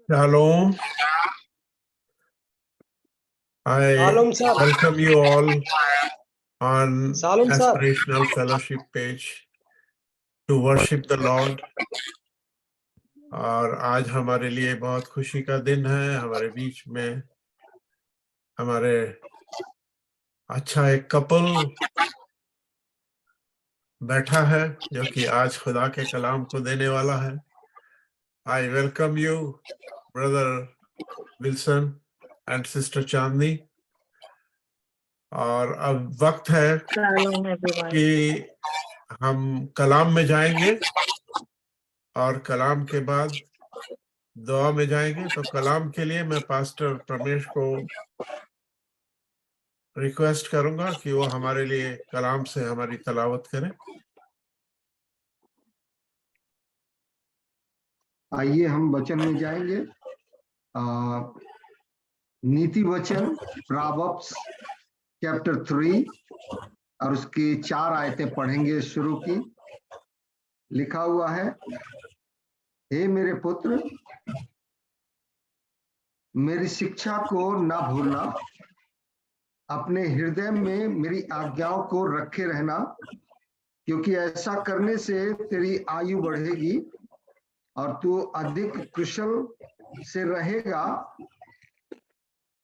Shalom. I Shalom, sir. welcome you all on Shalom, sir. Aspirational Fellowship page to worship the Lord. और आज हमारे लिए बहुत खुशी का दिन है। हमारे बीच में हमारे अच्छा एक कपल बैठा है जो कि आज खुदा के कलाम को देने वाला है। I welcome you, brother Wilson and sister चांदनी। और अब वक्त है कि हम कलाम में जाएंगे और कलाम के बाद दुआ में जाएंगे। तो कलाम के लिए मैं पास्टर प्रमेश को रिक्वेस्ट करूंगा कि वो हमारे लिए कलाम से हमारी तलावत करें। आइए हम वचन में जाएंगे। नीति वचन प्रोवर्ब्स चैप्टर 3 और उसकी 4 आयतें पढ़ेंगे। शुरू की लिखा हुआ है, हे मेरे पुत्र, मेरी शिक्षा को ना भूलना, अपने हृदय में मेरी आज्ञाओं को रखे रहना, क्योंकि ऐसा करने से तेरी आयु बढ़ेगी और तू अधिक कुशल से रहेगा।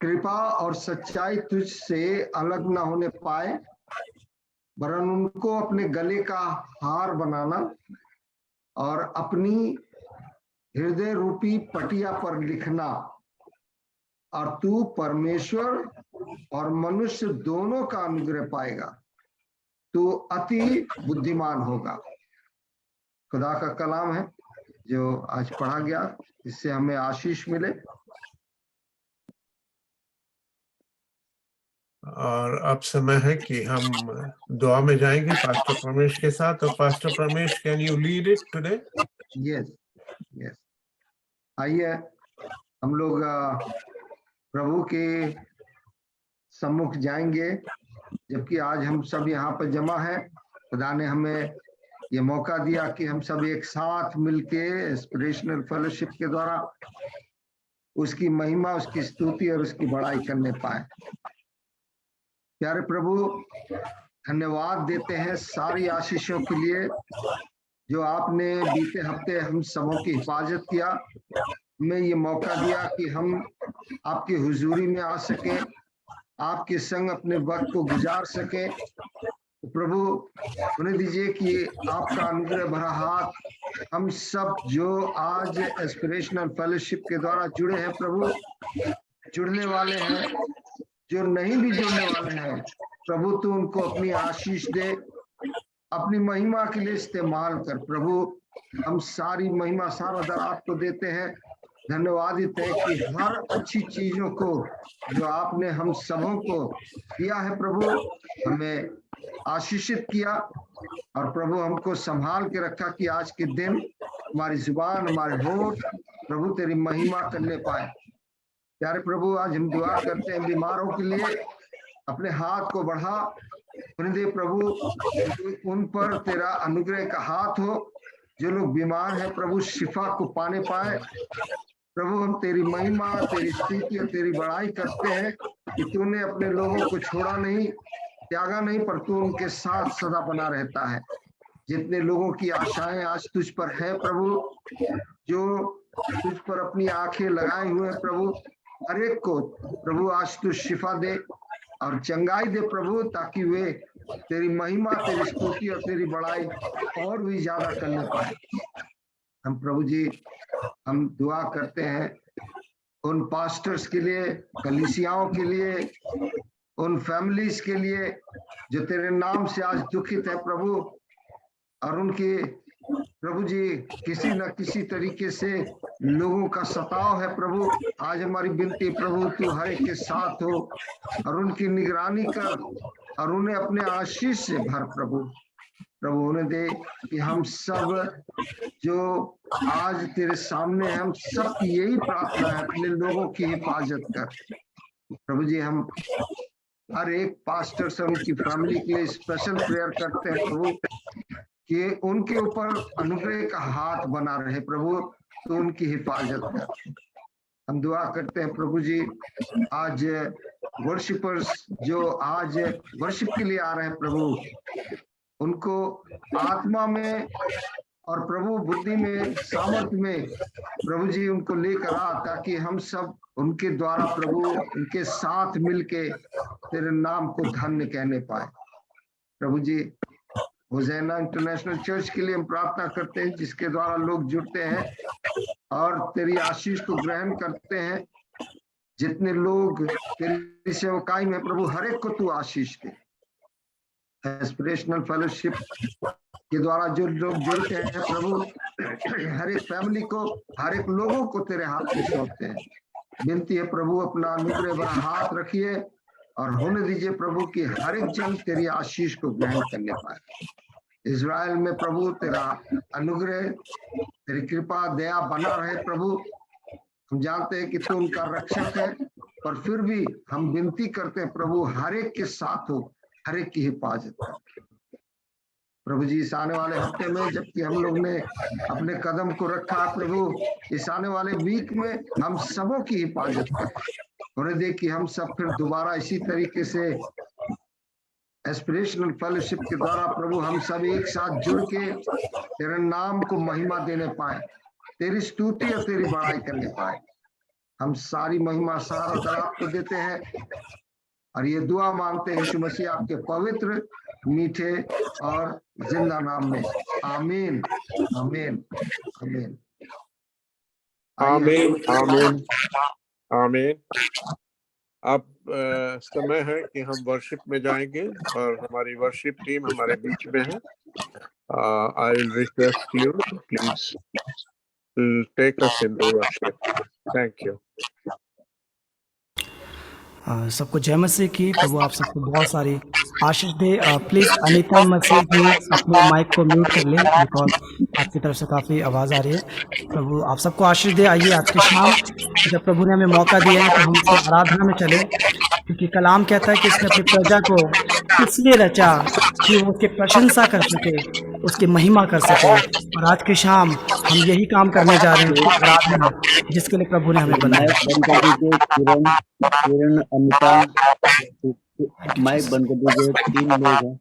कृपा और सच्चाई तुझसे अलग न होने पाए, वरन उनको अपने गले का हार बनाना और अपनी हृदय रूपी पटिया पर लिखना, और तू परमेश्वर और मनुष्य दोनों का अनुग्रह पाएगा। तू अति बुद्धिमान होगा। खुदा का कलाम है जो आज पढ़ा गया, इससे हमें आशीष मिले। और अब समय है कि हम दुआ में जाएंगे पास्टर प्रमेश के साथ। तो pastor Pramesh, can you lead it today? Yes yes. आइए हम लोग प्रभु के सम्मुख जाएंगे। जबकि आज हम सब यहाँ पर जमा है, खुदा ने हमें ये मौका दिया कि हम सब एक साथ मिलके एस्पिरेशनल फेलोशिप के द्वारा उसकी महिमा, उसकी स्तुति और उसकी बड़ाई करने पाए। प्यारे प्रभु, धन्यवाद देते हैं सारी आशीषों के लिए जो आपने बीते हफ्ते हम सबों की हिफाजत किया। हमें ये मौका दिया कि हम आपकी हुजूरी में आ सकें, आपके संग अपने वक्त को गुजार सकें। तो प्रभु उन्हें दीजिए कि आपका अनुग्रह भरा हाथ हम सब जो आज एस्पिरेशनल फेलोशिप के द्वारा जुड़े हैं, प्रभु जुड़ने वाले हैं, जो नहीं भी जुड़ने वाले हैं, प्रभु तू उनको अपनी आशीष दे, अपनी महिमा के लिए इस्तेमाल कर। प्रभु हम सारी महिमा सारा दर आपको देते हैं। धन्यवादित है कि हर अच्छी चीजों को जो आपने हम सबों को दिया है, प्रभु हमें आशीषित किया और प्रभु हमको संभाल के रखा कि आज के दिन हमारी जुबान, हमारे होठ प्रभु तेरी महिमा करने पाए। प्यारे प्रभु, आज हम दुआ करते हैं बीमारों के लिए, अपने हाथ को बढ़ा, उन्हें दे प्रभु, उन पर तेरा अनुग्रह का हाथ हो। जो लोग बीमार हैं प्रभु शिफा को पाने पाए। प्रभु हम तेरी महिमा, तेरी स्तुति और तेरी बड़ाई करते हैं कि तूने अपने लोगों को छोड़ा नहीं, त्यागा नहीं, पर तू उनके साथ सदा बना रहता है। जितने लोगों की आशाएं आज तुझ पर है प्रभु, जो तुझ पर अपनी आंखें लगाए हुए हैं प्रभु, हर एक को प्रभु आज तू शिफा दे और चंगाई दे प्रभु, ताकि वे तेरी महिमा, तेरी स्तुति और तेरी बड़ाई और भी ज्यादा करने पाए। हम प्रभु जी हम दुआ करते हैं उन पास्टर्स के लिए, कलीसियाओं के लिए, उन फैमिलीज के लिए जो तेरे नाम से आज दुखित है प्रभु, और उनके प्रभु जी किसी न किसी तरीके से लोगों का सताव है प्रभु। आज हमारी विनती प्रभु, तू हर एक के साथ हो और उनकी निगरानी कर और उन्हें अपने आशीष से भर प्रभु। प्रभु उन्हें दे कि हम सब जो आज तेरे सामने हैं, हम सब की यही प्रार्थना है, अपने लोगों की हिफाजत कर प्रभु जी। हम हर एक पास्टर से उनकी फैमिली के लिए स्पेशल प्रेयर करते हैं प्रभु, कि उनके ऊपर अनुग्रह का हाथ बना रहे प्रभु, तो उनकी हिफाजत कर। हम दुआ करते हैं प्रभु जी, आज वर्शिपर्स जो आज वर्शिप के लिए आ रहे हैं प्रभु, उनको आत्मा में और प्रभु बुद्धि में, सामर्थ्य में प्रभु जी उनको लेकर आ, ताकि हम सब उनके द्वारा प्रभु उनके साथ मिलके तेरे नाम को धन्य कहने पाए। प्रभु जी, होज़ैना इंटरनेशनल चर्च के लिए हम प्रार्थना करते हैं, जिसके द्वारा लोग जुड़ते हैं और तेरी आशीष को ग्रहण करते हैं। जितने लोग तेरी सेवकाई में प्रभु, हर एक को तू आशीष दे। एस्पिरेशनल फेलोशिप के द्वारा जो लोग जुड़ते हैं प्रभु, हर एक फैमिली को, हर एक लोगों को तेरे हाथ में सौंपते हैं। विनती है प्रभु, अपना अनुग्रह भरा हाथ रखिए और होने दीजिए प्रभु कि हर एक जन तेरी आशीष को ग्रहण करने पाए। इज़राइल में प्रभु तेरा अनुग्रह, तेरी कृपा, दया बना रहे प्रभु। हम जानते हैं कि तू उनका रक्षक है, पर फिर भी हम विनती करते हैं प्रभु, हर एक के साथ हो, हर एक की हिफाजत कर प्रभु जी। इस आने वाले हफ्ते में जबकि हम लोग ने अपने कदम को रखा प्रभु, इस आने वाले वीक में हम सबों की हिफाजत कर। होने दे कि हम सब फिर दोबारा इसी तरीके से एस्पिरेशनल फेलोशिप के द्वारा प्रभु हम सब एक साथ जुड़ के तेरे नाम को महिमा देने पाए, तेरी स्तुति और तेरी बड़ाई करने पाए। हम सारी महिमा सारा आपको देते हैं और ये दुआ मांगते हैं यीशु मसीह आपके पवित्र, मीठे और जिंदा नाम में। आमीन, आमीन, आमीन, आमीन, आमीन, आमीन। अब समय है कि हम वर्शिप में जाएंगे और हमारी वर्शिप टीम हमारे बीच में है। I will request you please take us in the worship. Thank you. सबको जय मसीह की। प्रभु आप सबको बहुत सारी आशीष दे। प्लीज़ अनीता मसीह जी अपने माइक को म्यूट कर लें, बिकॉज आपकी तरफ से काफ़ी आवाज़ आ रही है। प्रभु आप सबको आशीष दे। आइए आज की शाम जब प्रभु ने हमें मौका दिया है तो हम सब आराधना में चले, क्योंकि कलाम कहता है कि इसने अपनी प्रजा को इसलिए रचा कि वो उसकी प्रशंसा कर सके, उसकी महिमा कर सके। और आज की शाम हम यही काम करने जा रहे हैं, उसकी आराधना, जिसके लिए प्रभु ने हमें बनाया। किरण, अमिता, माइक बंद कर दीजिए। 3 लोग हैं।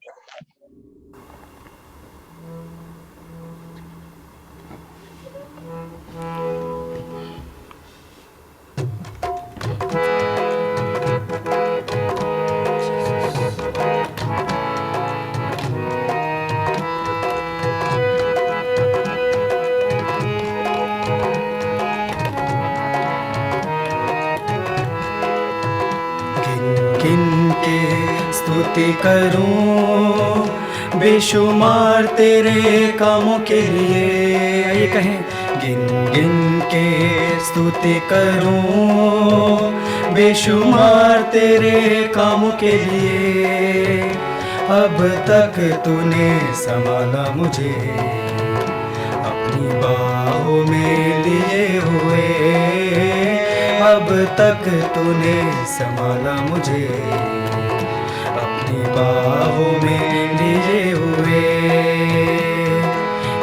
स्तुति करूं बेशुमार तेरे कामों के लिए। ये कहें, गिन गिन के स्तुति करूं बेशुमार तेरे कामों के लिए। अब तक तूने संभाला मुझे अपनी बाहों में लिए हुए। अब तक तूने संभाला मुझे अपनी बाहों में लिए हुए।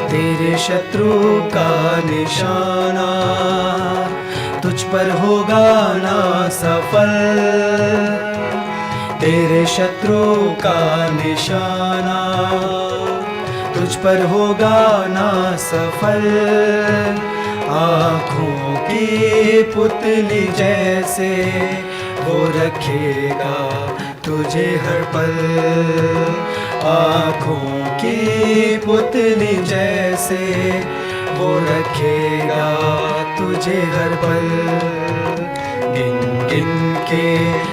तेरे शत्रु का निशाना तुझ पर होगा ना सफल। तेरे शत्रु का निशाना तुझ पर होगा ना सफल। आँखों की पुतली जैसे वो रखेगा तुझे हर पल। आँखों की पुतली जैसे वो रखेगा तुझे हर पल। गिन गिन के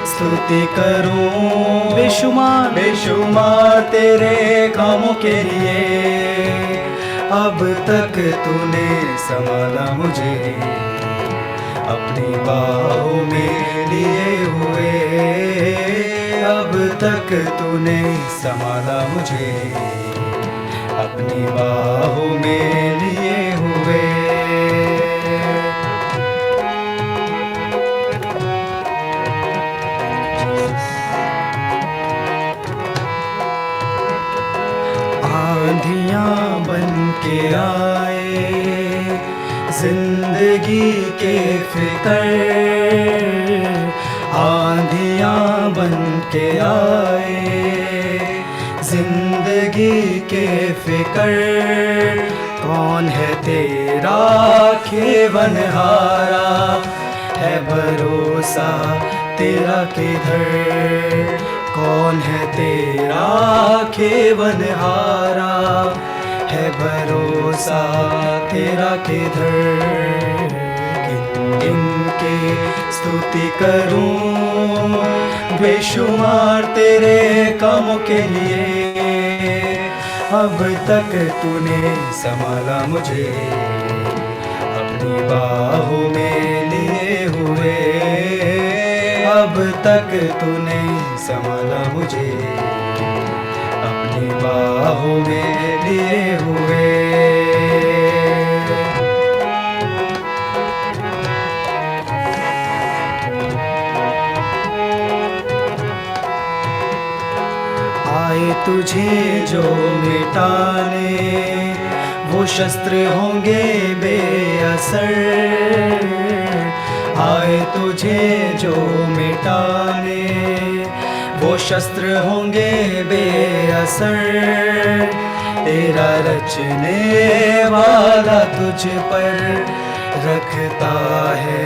स्तुति करूं बेशुमार बेशुमार तेरे कामों के लिए। अब तक तूने संभाला मुझे अपनी बाहों में लिए हुए। अब तक तूने संभाला मुझे अपनी बाहों में लिए हुए। आंधियाँ आए, जिंदगी के फिकर आंधियां बन के आए, जिंदगी के फिकर कौन है तेरा खेवनहारा, है भरोसा तेरा किधर, कौन है तेरा खेवनहारा, है भरोसा तेरा किधर। गिन के स्तुति करूं बेशुमार तेरे कामों के लिए, अब तक तूने संभाला मुझे अपनी बाहों में लिए हुए, अब तक तूने संभाला मुझे अपनी बाहों में लिए हुए। आए तुझे जो मिटाने वो शस्त्र होंगे बेअसर, आए तुझे जो मिटाने वो शस्त्र होंगे बेअसर, तेरा रचने वाला तुझ पर रखता है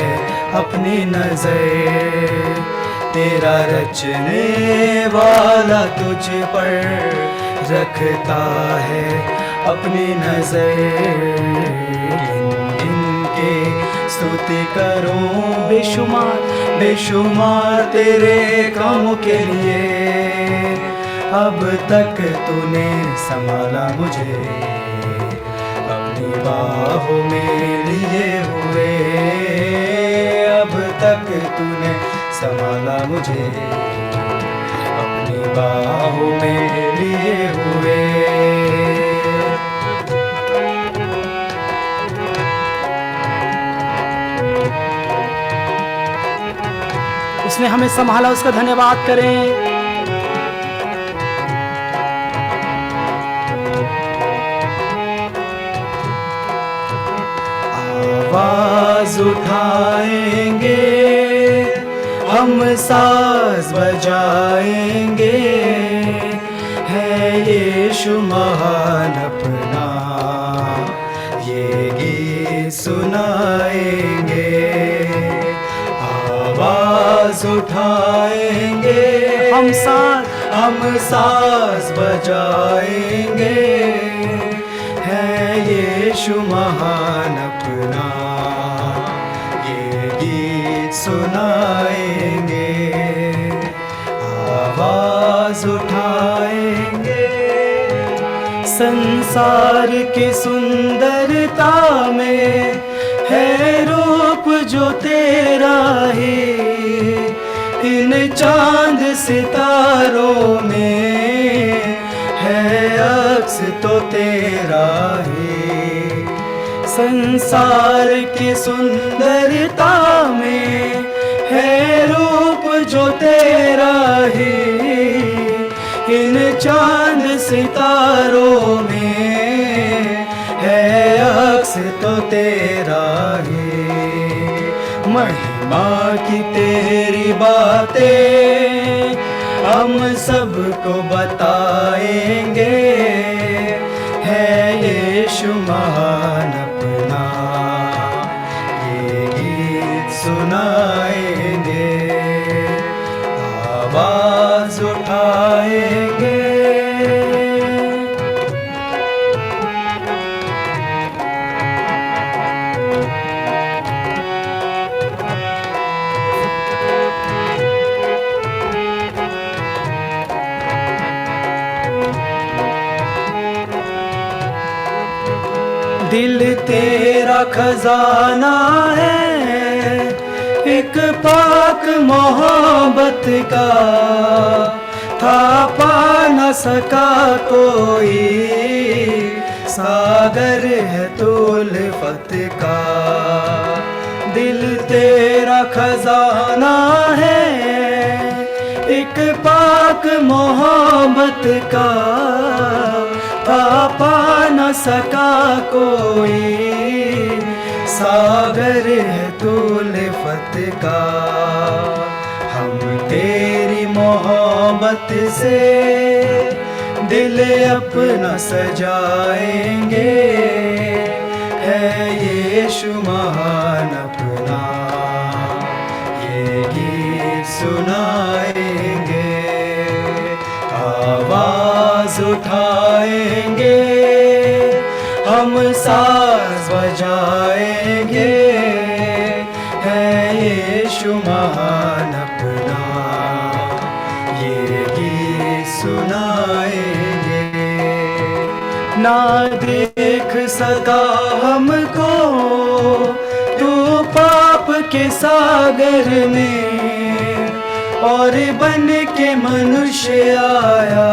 अपनी नजर, तेरा रचने वाला तुझ पर रखता है अपनी नजर। इनके स्तुति करूं बेशुमार बेशुमार तेरे कामों के लिए, अब तक तूने संभाला मुझे अपनी बाहों में लिए हुए, अब तक तूने संभाला मुझे अपनी बाहों में लिए हुए। उसने हमें संभाला, उसका धन्यवाद करें। आवाज उठाएंगे हम साज बजाएंगे, है यीशु महान अपना ये गीत सुनाएंगे। आवाज उठाएंगे हम साज बजाएंगे, है यीशु महान अपना ये गीत सुनाएंगे। आवाज उठाएंगे संसार की सुंदरता में है रूप जो तेरा ही, इन चांद सितारों में है अक्स तो तेरा ही। संसार की सुंदरता में है रूप जो तेरा ही, इन चांद सितारों में है अक्स तो तेरा ही। महिमा की तेरी बातें हम सबको बताएंगे, है यीशु महान अपना ये गीत सुनाएंगे। आवाज उठाएंगे दिल तेरा खजाना है एक पाक मोहब्बत का, था पा न सका कोई सागर है तो उल्फत का। दिल तेरा खजाना है एक पाक मोहब्बत का, पा न सका कोई, सागर है तू उल्फत का। हम तेरी मोहब्बत से दिल अपना सजाएंगे, है यीशु महान अपना ये गीत सुनाएंगे। आवाज उठाएंगे, हम साज बजाएंगे, है यीशु महान अपना ये गीत सुनाएंगे। ना देख सका हमको तू पाप के सागर में, और बन के मनुष्य आया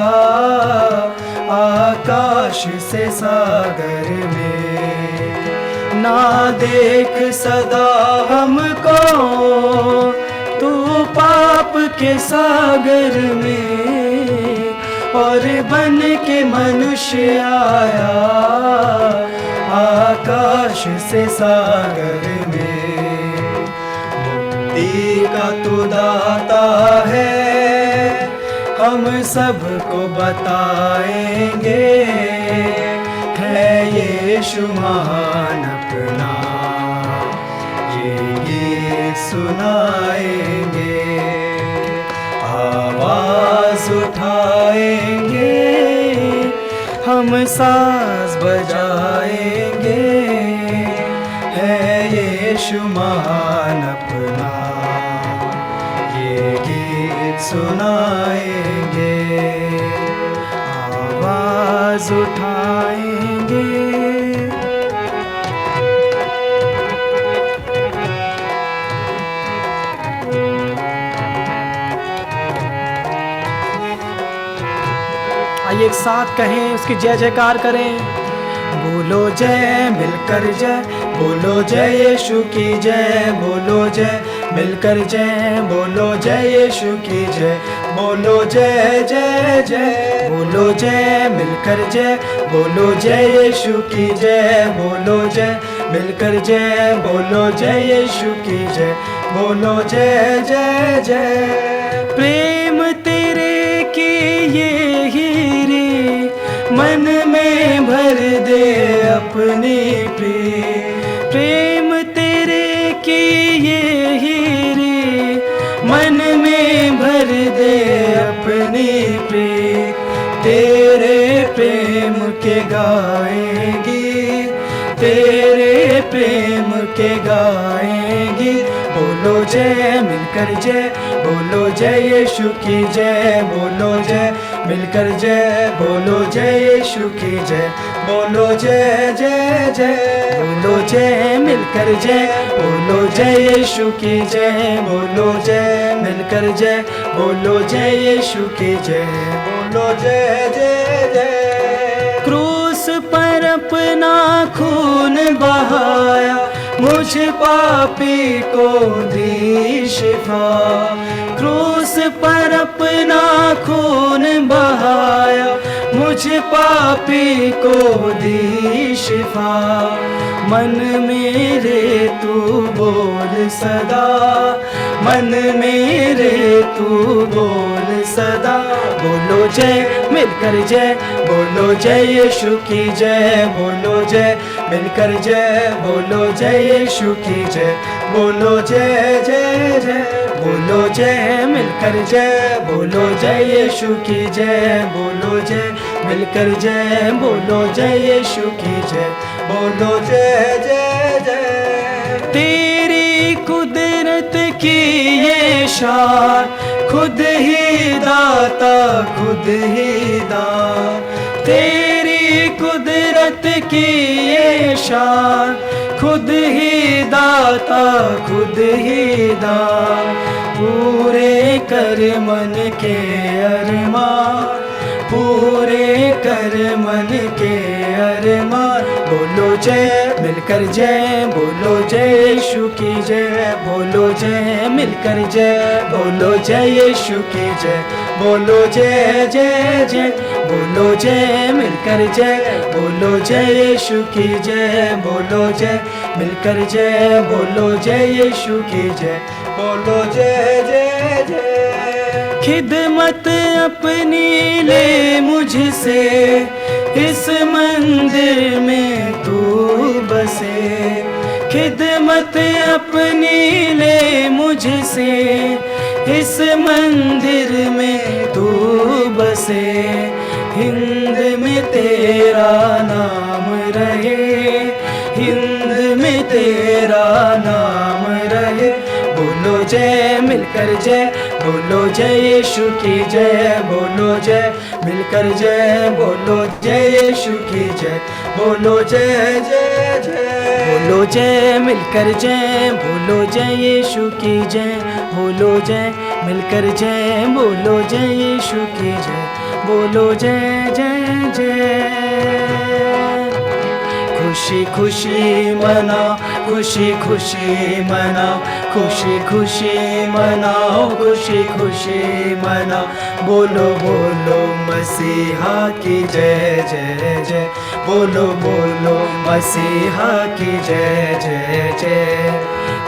आकाश से सागर में। ना देख सदा हमको तू पाप के सागर में, और बन के मनुष्य आया आकाश से सागर में। मुक्ति का तू दाता है, हम सबको बताएंगे, है यीशु महान अपना ये गीत सुनाएंगे। आवाज उठाएंगे, हम साज बजाएंगे, है यीशु महान अपना ये गीत सुनाएंगे। आवाज उठाएंगे। आइए एक साथ कहें, उसकी जय जयकार करें। बोलो जय मिलकर जय, बोलो जय यीशु की जय, बोलो जय मिलकर जय, बोलो जय यीशु की जय, बोलो जय जय जय, बोलो जय मिलकर जय, बोलो जय यीशु की जय, बोलो जय मिलकर जय, बोलो जय यीशु की जय, बोलो जय जय जय। प्रेम तेरे की ये हीरे मन में भर दे अपने प्रेम तेरे की ये हीरे मन में भर दे अपने तेरे प्रेम के गाएंगी, तेरे प्रेम के गाएंगी। बोलो जय मिलकर जय, बोलो जय यीशु की जय, बोलो जय मिलकर जय, बोलो जय यीशु की जय, बोलो जय जय जय, बोलो जय मिलकर जय, बोलो जय यीशु की जय, बोलो जय मिलकर जय, बोलो जय यीशु की जय, बोलो जय जय जय। क्रूस पर अपना खून बहाया, मुझ पापी को दी शिफा। क्रूस पर अपना खून बहाया, मुझ पापी को दी शिफा। मन मेरे तू बोल सदा, मन मेरे तू बोल सदा। बोलो जय मिलकर जय, बोलो जय यीशु की जय, बोलो जय मिलकर जय, बोलो जय यीशु की जय, बोलो जय जय जय, बोलो जय मिलकर जय, बोलो जय यीशु की जय, बोलो जय मिलकर जय, बोलो जय यीशु की जय, बोलो जय जय जय। तेरी कुदरत की ये शान, खुद ही दाता खुद ही दान। तेरी कुदरत की ये शान, खुद ही दाता खुद ही दान। पूरे कर मन के अरमान, पूरे कर मन के अरमान। बोलो जय मिलकर जय, बोलो जय यीशु की जय, बोलो जय मिलकर जय, बोलो जय यीशु की जय, बोलो जय जय जय, बोलो जय मिलकर जय, बोलो जय यीशु की जय, बोलो जय मिलकर जय, बोलो जय यीशु की जय, बोलो जय जय जय। खिदमत अपनी ले मुझसे, इस मंदिर में तू बसे। खिदमत अपनी ले मुझसे, इस मंदिर में तू बसे। हिंद में तेरा नाम रहे, हिंद में तेरा नाम रहे। बोलो जय मिलकर जय, बोलो जय यीशु की जय, बोलो जय मिलकर जय, बोलो जय यीशु की जय, बोलो जय जय जय। बोलो जय मिलकर जय, बोलो जय यीशु की जय, बोलो जय मिलकर जय, बोलो जय यीशु की जय, बोलो जय जय जय। खुशी खुशी मनाओ, खुशी खुशी मनाओ, खुशी खुशी मनाओ, खुशी खुशी मनाओ। बोलो बोलो मसीहा की जय जय जय, बोलो बोलो मसीहा की जय जय जय।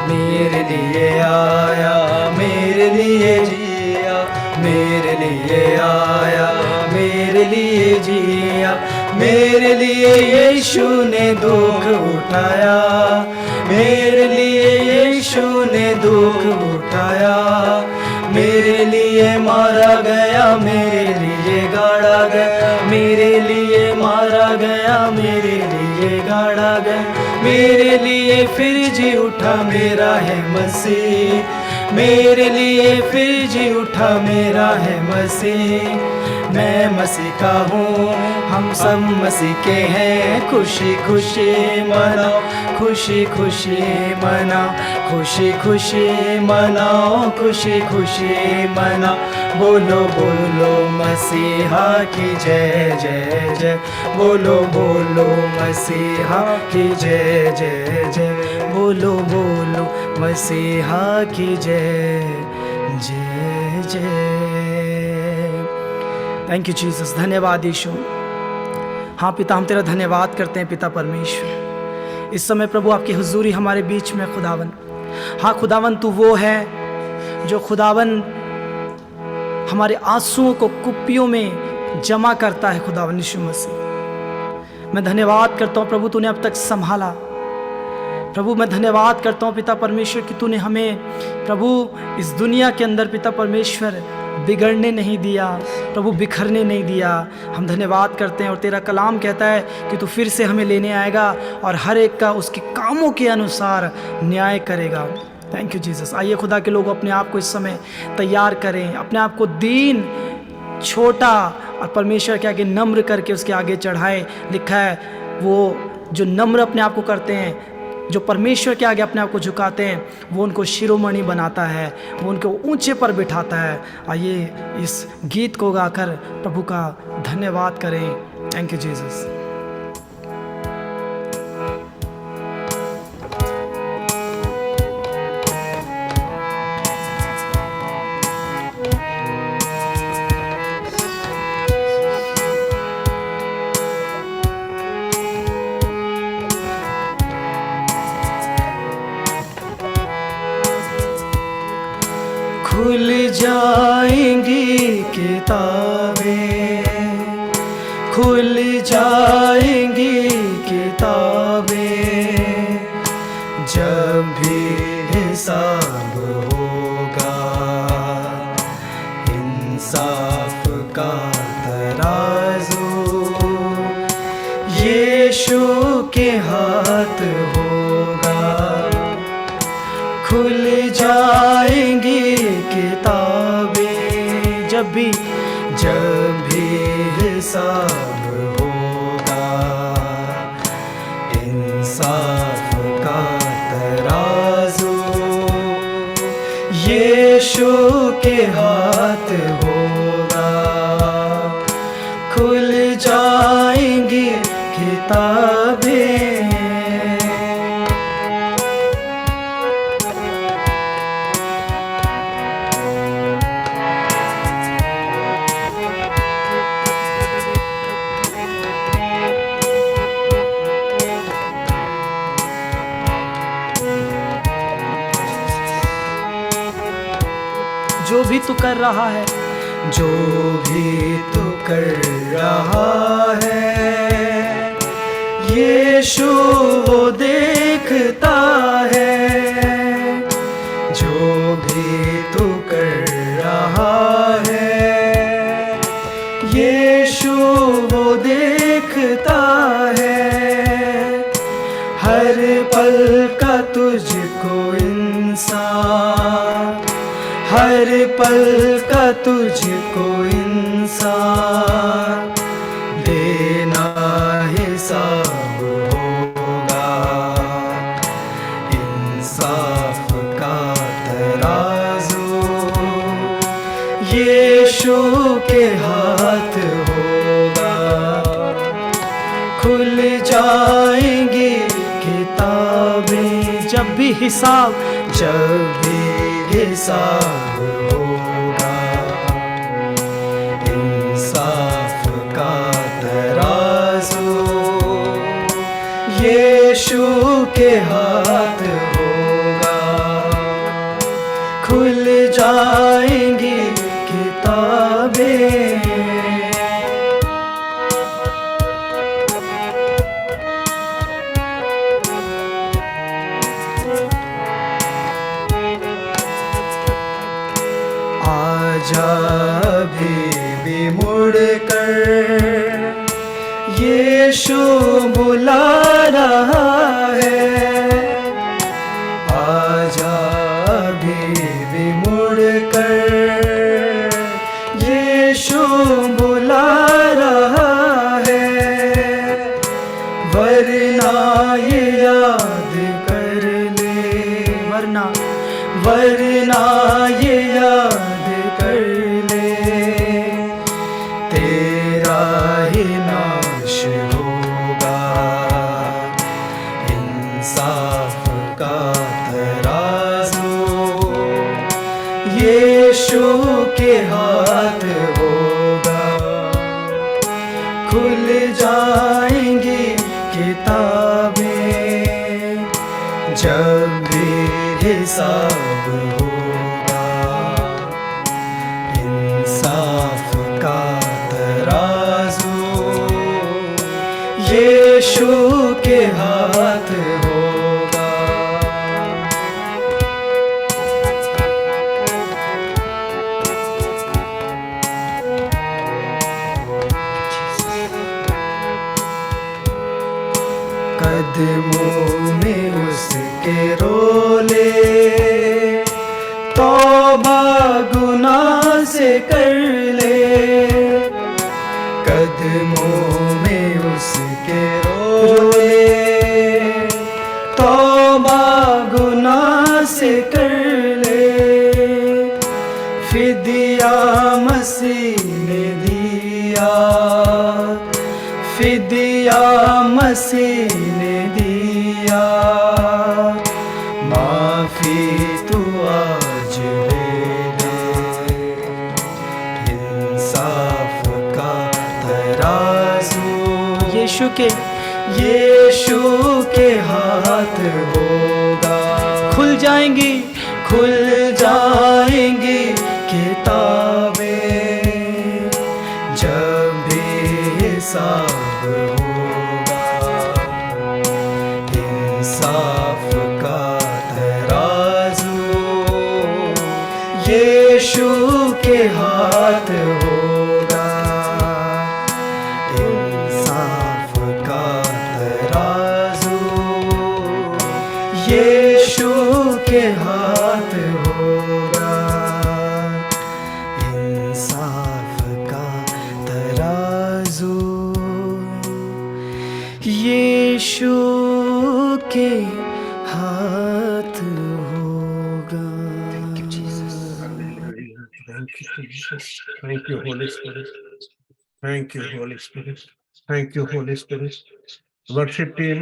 मेरे लिए आया, मेरे लिए जिया, मेरे लिए आया, मेरे लिए जिया। मेरे लिए यीशु ने दुख उठाया, मेरे लिए यीशु ने दुख उठाया। मेरे लिए मारा गया, मेरे लिए गाड़ा गया, मेरे लिए मारा गया, मेरे लिए गाड़ा गया। मेरे लिए फिर जी उठा, मेरा है मसीह, मेरे लिए फिर जी उठा, मेरा है मसीह। मैं मसीह का हूँ, हम सब मसीह के हैं। खुशी खुशी मनाओ, खुशी खुशी मनाओ, खुशी खुशी मनाओ, खुशी खुशी मनाओ। बोलो बोलो मसीहा की जय जय जय, बोलो बोलो मसीहा की जय जय जय, बोलो बोलो मसीहा की जय जय जय। थैंक यू जीसस, धन्यवाद यीशु। हाँ पिता, हम तेरा धन्यवाद करते हैं पिता परमेश्वर। इस समय प्रभु आपकी हुजूरी हमारे बीच में खुदावन। हाँ खुदावन, तू वो है जो खुदावन हमारे आंसुओं को कुप्पियों में जमा करता है खुदावन यीशु मसीह। मैं धन्यवाद करता हूँ प्रभु, तूने अब तक संभाला। प्रभु मैं धन्यवाद करता हूँ पिता परमेश्वर कि तूने हमें प्रभु इस दुनिया के अंदर पिता परमेश्वर बिगड़ने नहीं दिया, प्रभु बिखरने नहीं दिया। हम धन्यवाद करते हैं और तेरा कलाम कहता है कि तू फिर से हमें लेने आएगा और हर एक का उसके कामों के अनुसार न्याय करेगा। Thank you Jesus. आइए खुदा के लोग अपने आप को इस समय तैयार करें, अपने आप को दीन, छोटा और परमेश्वर के आगे नम्र करके उसके आगे चढ़ाए। लिखा है वो जो नम्र अपने आप को करते हैं, जो परमेश्वर के आगे अपने आप को झुकाते हैं, वो उनको शिरोमणि बनाता है, वो उनको ऊंचे पर बिठाता है। आइए इस गीत को गाकर प्रभु का धन्यवाद करें। Thank you Jesus. खुल जाएंगी किताबें, खुल जाएंगी किताबें, जब भी हिसाब होगा इंसाफ का तराजू यीशु के हाथ होगा। खुल जाएंगी किताबें, जब भी हिसाब होगा इंसाफ का तराजू यीशु के हाथ होगा। जो भी तू कर रहा है, जो भी तू कर रहा है, यीशु वो देखता है। जो भी तू कर रहा है, यीशु वो देखता है। हर पल का तुझको इंसान, हर पल का तुझको इंसान देना हिसाब होगा। इंसाफ का तराजू यीशु के हाथ होगा। खुल जाएंगी किताबें जब भी हिसाब होगा। इंसाफ का तराजू यीशु के हाथ होगा। खुल जाएंगी किताबें। आजा भी मुड़ कर यीशु बुला रहा है। आजा भी मुड़ कर यीशु बुला रहा है। वरना ये याद कर ले, वरना ये याद कर ले, तेरा ही नाश होगा। इंसाफ का तराजू यीशु के हाथ होगा। खुल जाएंगी किताबें जब भी हिसाब होगा। इंसाफ का तराजू यीशु के हाथ होगा। कदमों में उसके रोले, तौबा गुनाह से कर ले। कदमों में उसके रोले, तौबा गुनाह से कर ले। फिदिया मसीह ने दिया, फिदिया मसीह ने दिया। माफी तू आज दे, इंसाफ का तराजू यीशु के हाथ होगा। खुल जाएंगी किताबें जब भी हिसाब होगा। इंसाफ का तराजू यीशु के हाथ होगा। इंसाफ का तराजू यीशु के हाथ होगा। इंसाफ का तराजू यीशु के हाथ होगा। Thank you, Jesus. Thank you, Holy Spirit. Thank you, Holy Spirit. Thank you, Holy Spirit. Worship team,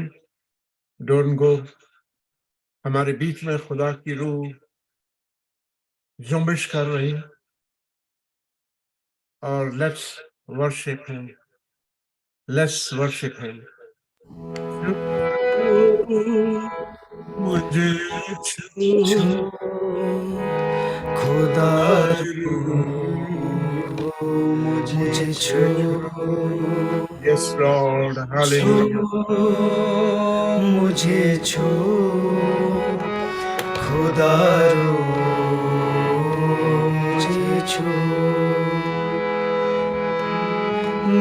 don't go. हमारे बीच में खुदा की रूह जुम्बिश कर रही है और let's worship him. Let's worship him. मुझे छू खुदा मुझे छू Yes, Lord. Hallelujah. मुझे छू खुदा मुझे छू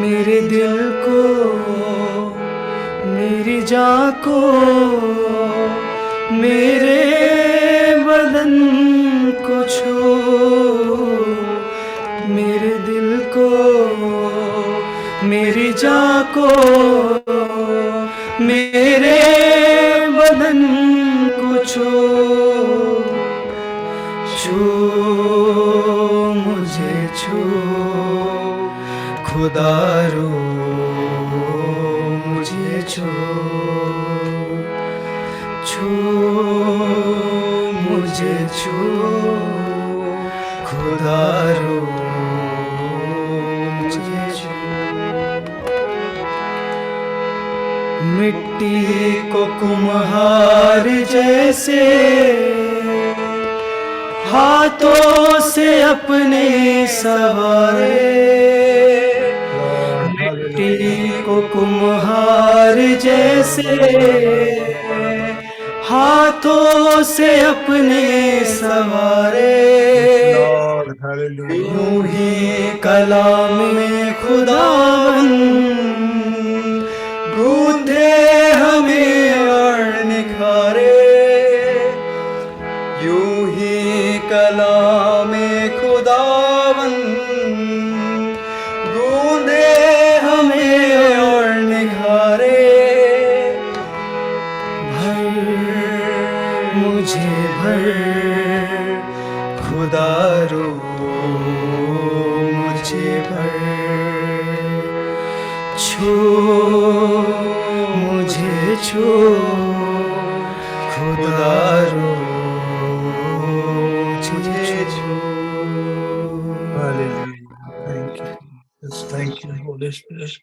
मेरे दिल को मेरी जान को मेरे बदन को छू मेरे दिल को मेरी जान को मेरे बदन को छू मुझे छू खुदा मुझे छू मुझे छू खुदा मुझे छू मिट्टी को कुम्हार जैसे हाथों से अपने सवारे मिट्टी को कुम्हार जैसे हाथों से अपने सवारे Lord, hallelujah. यूं ही कलाम में खुदावंद गूंथे हमें और निखारे यूं ही कलाम में खुदावंद गूंथे हमें और निखारे मुझे भर खुदा मुझे भर छू मुझे छू खुदा मुझे छू Hallelujah. Thank you. Yes, thank you, Holy Spirit.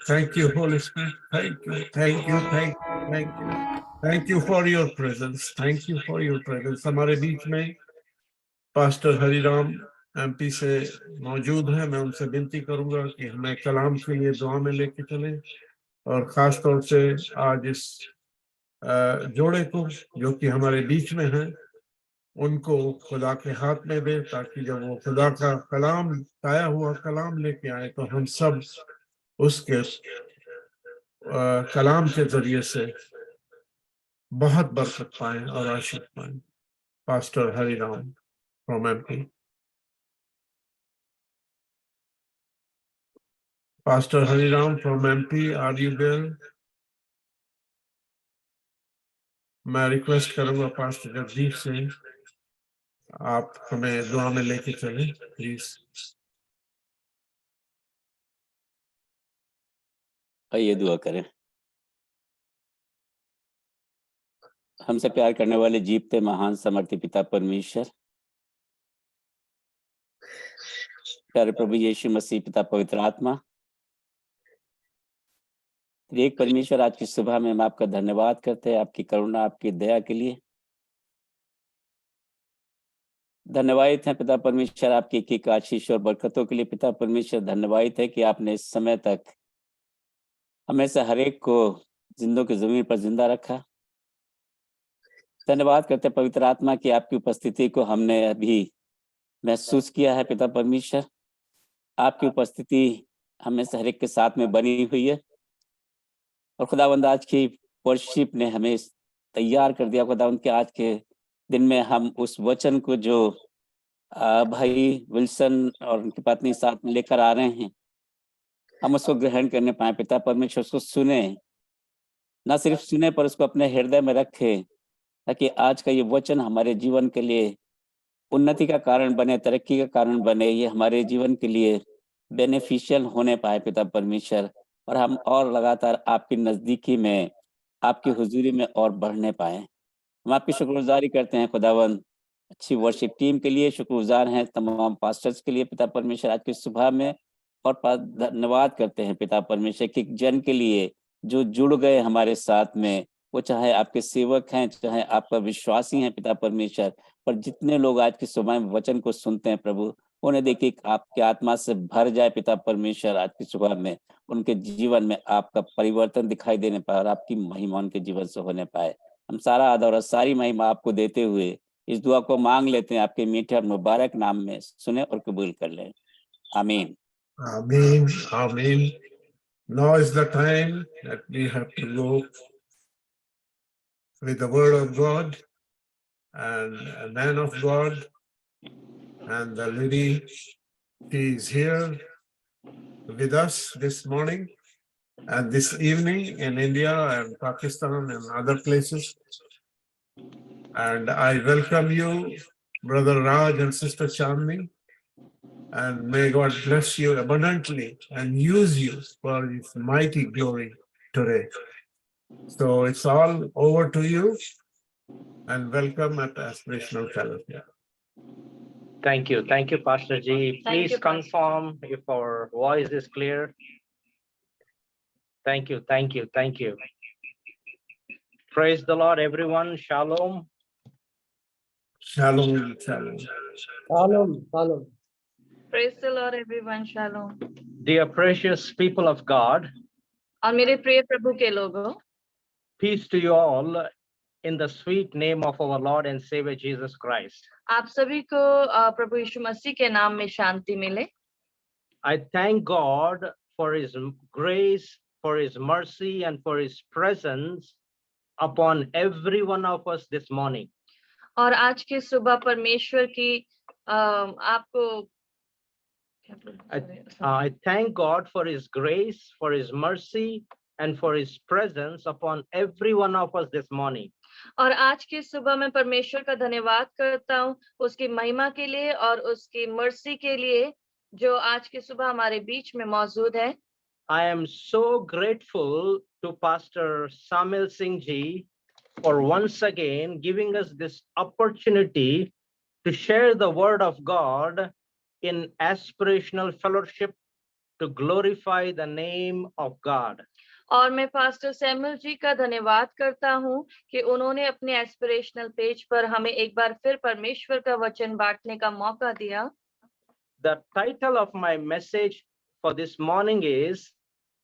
Thank you, Holy Spirit. Thank you. Thank you. Thank you. Thank you. Thank you for your presence. Thank you for your presence. हमारे बीच में पास्टर हरिराम एमपी से मौजूद है। मैं उनसे विनती करूंगा कि हमें कलाम के लिए दुआ में लेके चलें और खास तौर से आज इस जोड़े को जो कि हमारे बीच में है उनको खुदा के हाथ में दे ताकि जब वो खुदा का कलाम आया हुआ कलाम लेके आए तो हम सब उसके कलाम के जरिए से बहुत बरकत पाएं और आशीष पाएं। Pastor Hariram from MP. Pastor Hariram from MP, are you there? मैं रिक्वेस्ट करूंगा पास्टर जगदीप से आप हमें दुआ में लेके चलें प्लीज। आइए दुआ करें। हमसे प्यार करने वाले जीवते महान समर्थी पिता परमेश्वर, प्यारे प्रभु यीशु मसीह, पिता पवित्र आत्मा, एक परमेश्वर, आज की सुबह में हम आपका धन्यवाद करते हैं आपकी करुणा आपकी दया के लिए। धन्यवाद है पिता परमेश्वर आपकी एक आशीष और बरकतों के लिए। पिता परमेश्वर धन्यवाद है कि आपने इस समय तक हमें से हर एक को जिंदों की जमीन पर जिंदा रखा। धन्यवाद करते पवित्र आत्मा की आपकी उपस्थिति को हमने अभी महसूस किया है। पिता परमेश्वर आपकी उपस्थिति हमें से हर एक के साथ में बनी हुई है और खुदावंद आज की वर्शिप ने हमें तैयार कर दिया। खुदावंद के आज के दिन में हम उस वचन को जो भाई विल्सन और उनकी पत्नी साथ में लेकर आ रहे हैं हम उसको ग्रहण करने पाए। पिता परमेश्वर उसको सुने, ना सिर्फ सुने पर उसको अपने हृदय में रखे ताकि आज का ये वचन हमारे जीवन के लिए उन्नति का कारण बने, तरक्की का कारण बने, ये हमारे जीवन के लिए बेनिफिशियल होने पाए पिता परमेश्वर, और हम और लगातार आपकी नजदीकी में आपकी हुजूरी में और बढ़ने पाए। हम आपकी शुक्रगुजारी करते हैं खुदावंद अच्छी वर्शिप टीम के लिए, शुक्रगुजार हैं तमाम पास्टर्स के लिए पिता परमेश्वर आज की सुबह में, और धन्यवाद करते हैं पिता परमेश्वर कि जन के लिए जो जुड़ गए हमारे साथ में वो चाहे आपके सेवक हैं, चाहे आपका विश्वासी हैं पिता परमेश्वर, पर जितने लोग आज के सुबह में वचन को सुनते हैं प्रभु, उन्हें देखिए आपके आत्मा से भर जाए पिता परमेश्वर आज की सुबह में, उनके जीवन में आपका परिवर्तन दिखाई देने पाए और आपकी महिमा उनके जीवन से होने पाए। हम सारा आदर और सारी महिमा आपको देते हुए इस दुआ को मांग लेते हैं आपके मीठे और मुबारक नाम में, सुने और कबूल कर लें। आमीन। Amen. Amen. Now is the time that we have to go with the word of God and a man of God, and the lady, she is here with us this morning and this evening in India and Pakistan and other places. And I welcome you, Brother Raj and Sister Chandni, and may God bless you abundantly and use you for His mighty glory today. So it's all over to you, and welcome at Aspirational Fellowship. Thank you, Pastor G. Please confirm if our voice is clear. Thank you. Praise the Lord, everyone. Shalom. Shalom, shalom. Shalom. Praise the Lord, everyone. Shalom. Dear precious people of God, और मेरे प्रिय प्रभु के लोगों, peace to you all in the sweet name of our Lord and Savior Jesus Christ. आप सभी को प्रभु यीशु मसीह के नाम में शांति मिले। I thank God for His grace, for His mercy, and for His presence upon every one of us this morning. और आज के सुबह परमेश्वर की आपको I thank God for His grace, for His mercy, and for His presence upon every one of us this morning. और आज की सुबह मैं परमेश्वर का धन्यवाद करता हूँ उसकी महिमा के लिए और उसकी मर्सी के लिए जो आज की सुबह हमारे बीच में मौजूद है। I am so grateful to Pastor Samil Singh Ji for once again giving us this opportunity to share the word of God in aspirational fellowship to glorify the name of God. और मैं pastor Samuel जी का धन्यवाद करता हूं कि उन्होंने अपने aspirational page पर हमें एक बार फिर परमेश्वर का वचन बांटने का मौका दिया। The title of my message for this morning is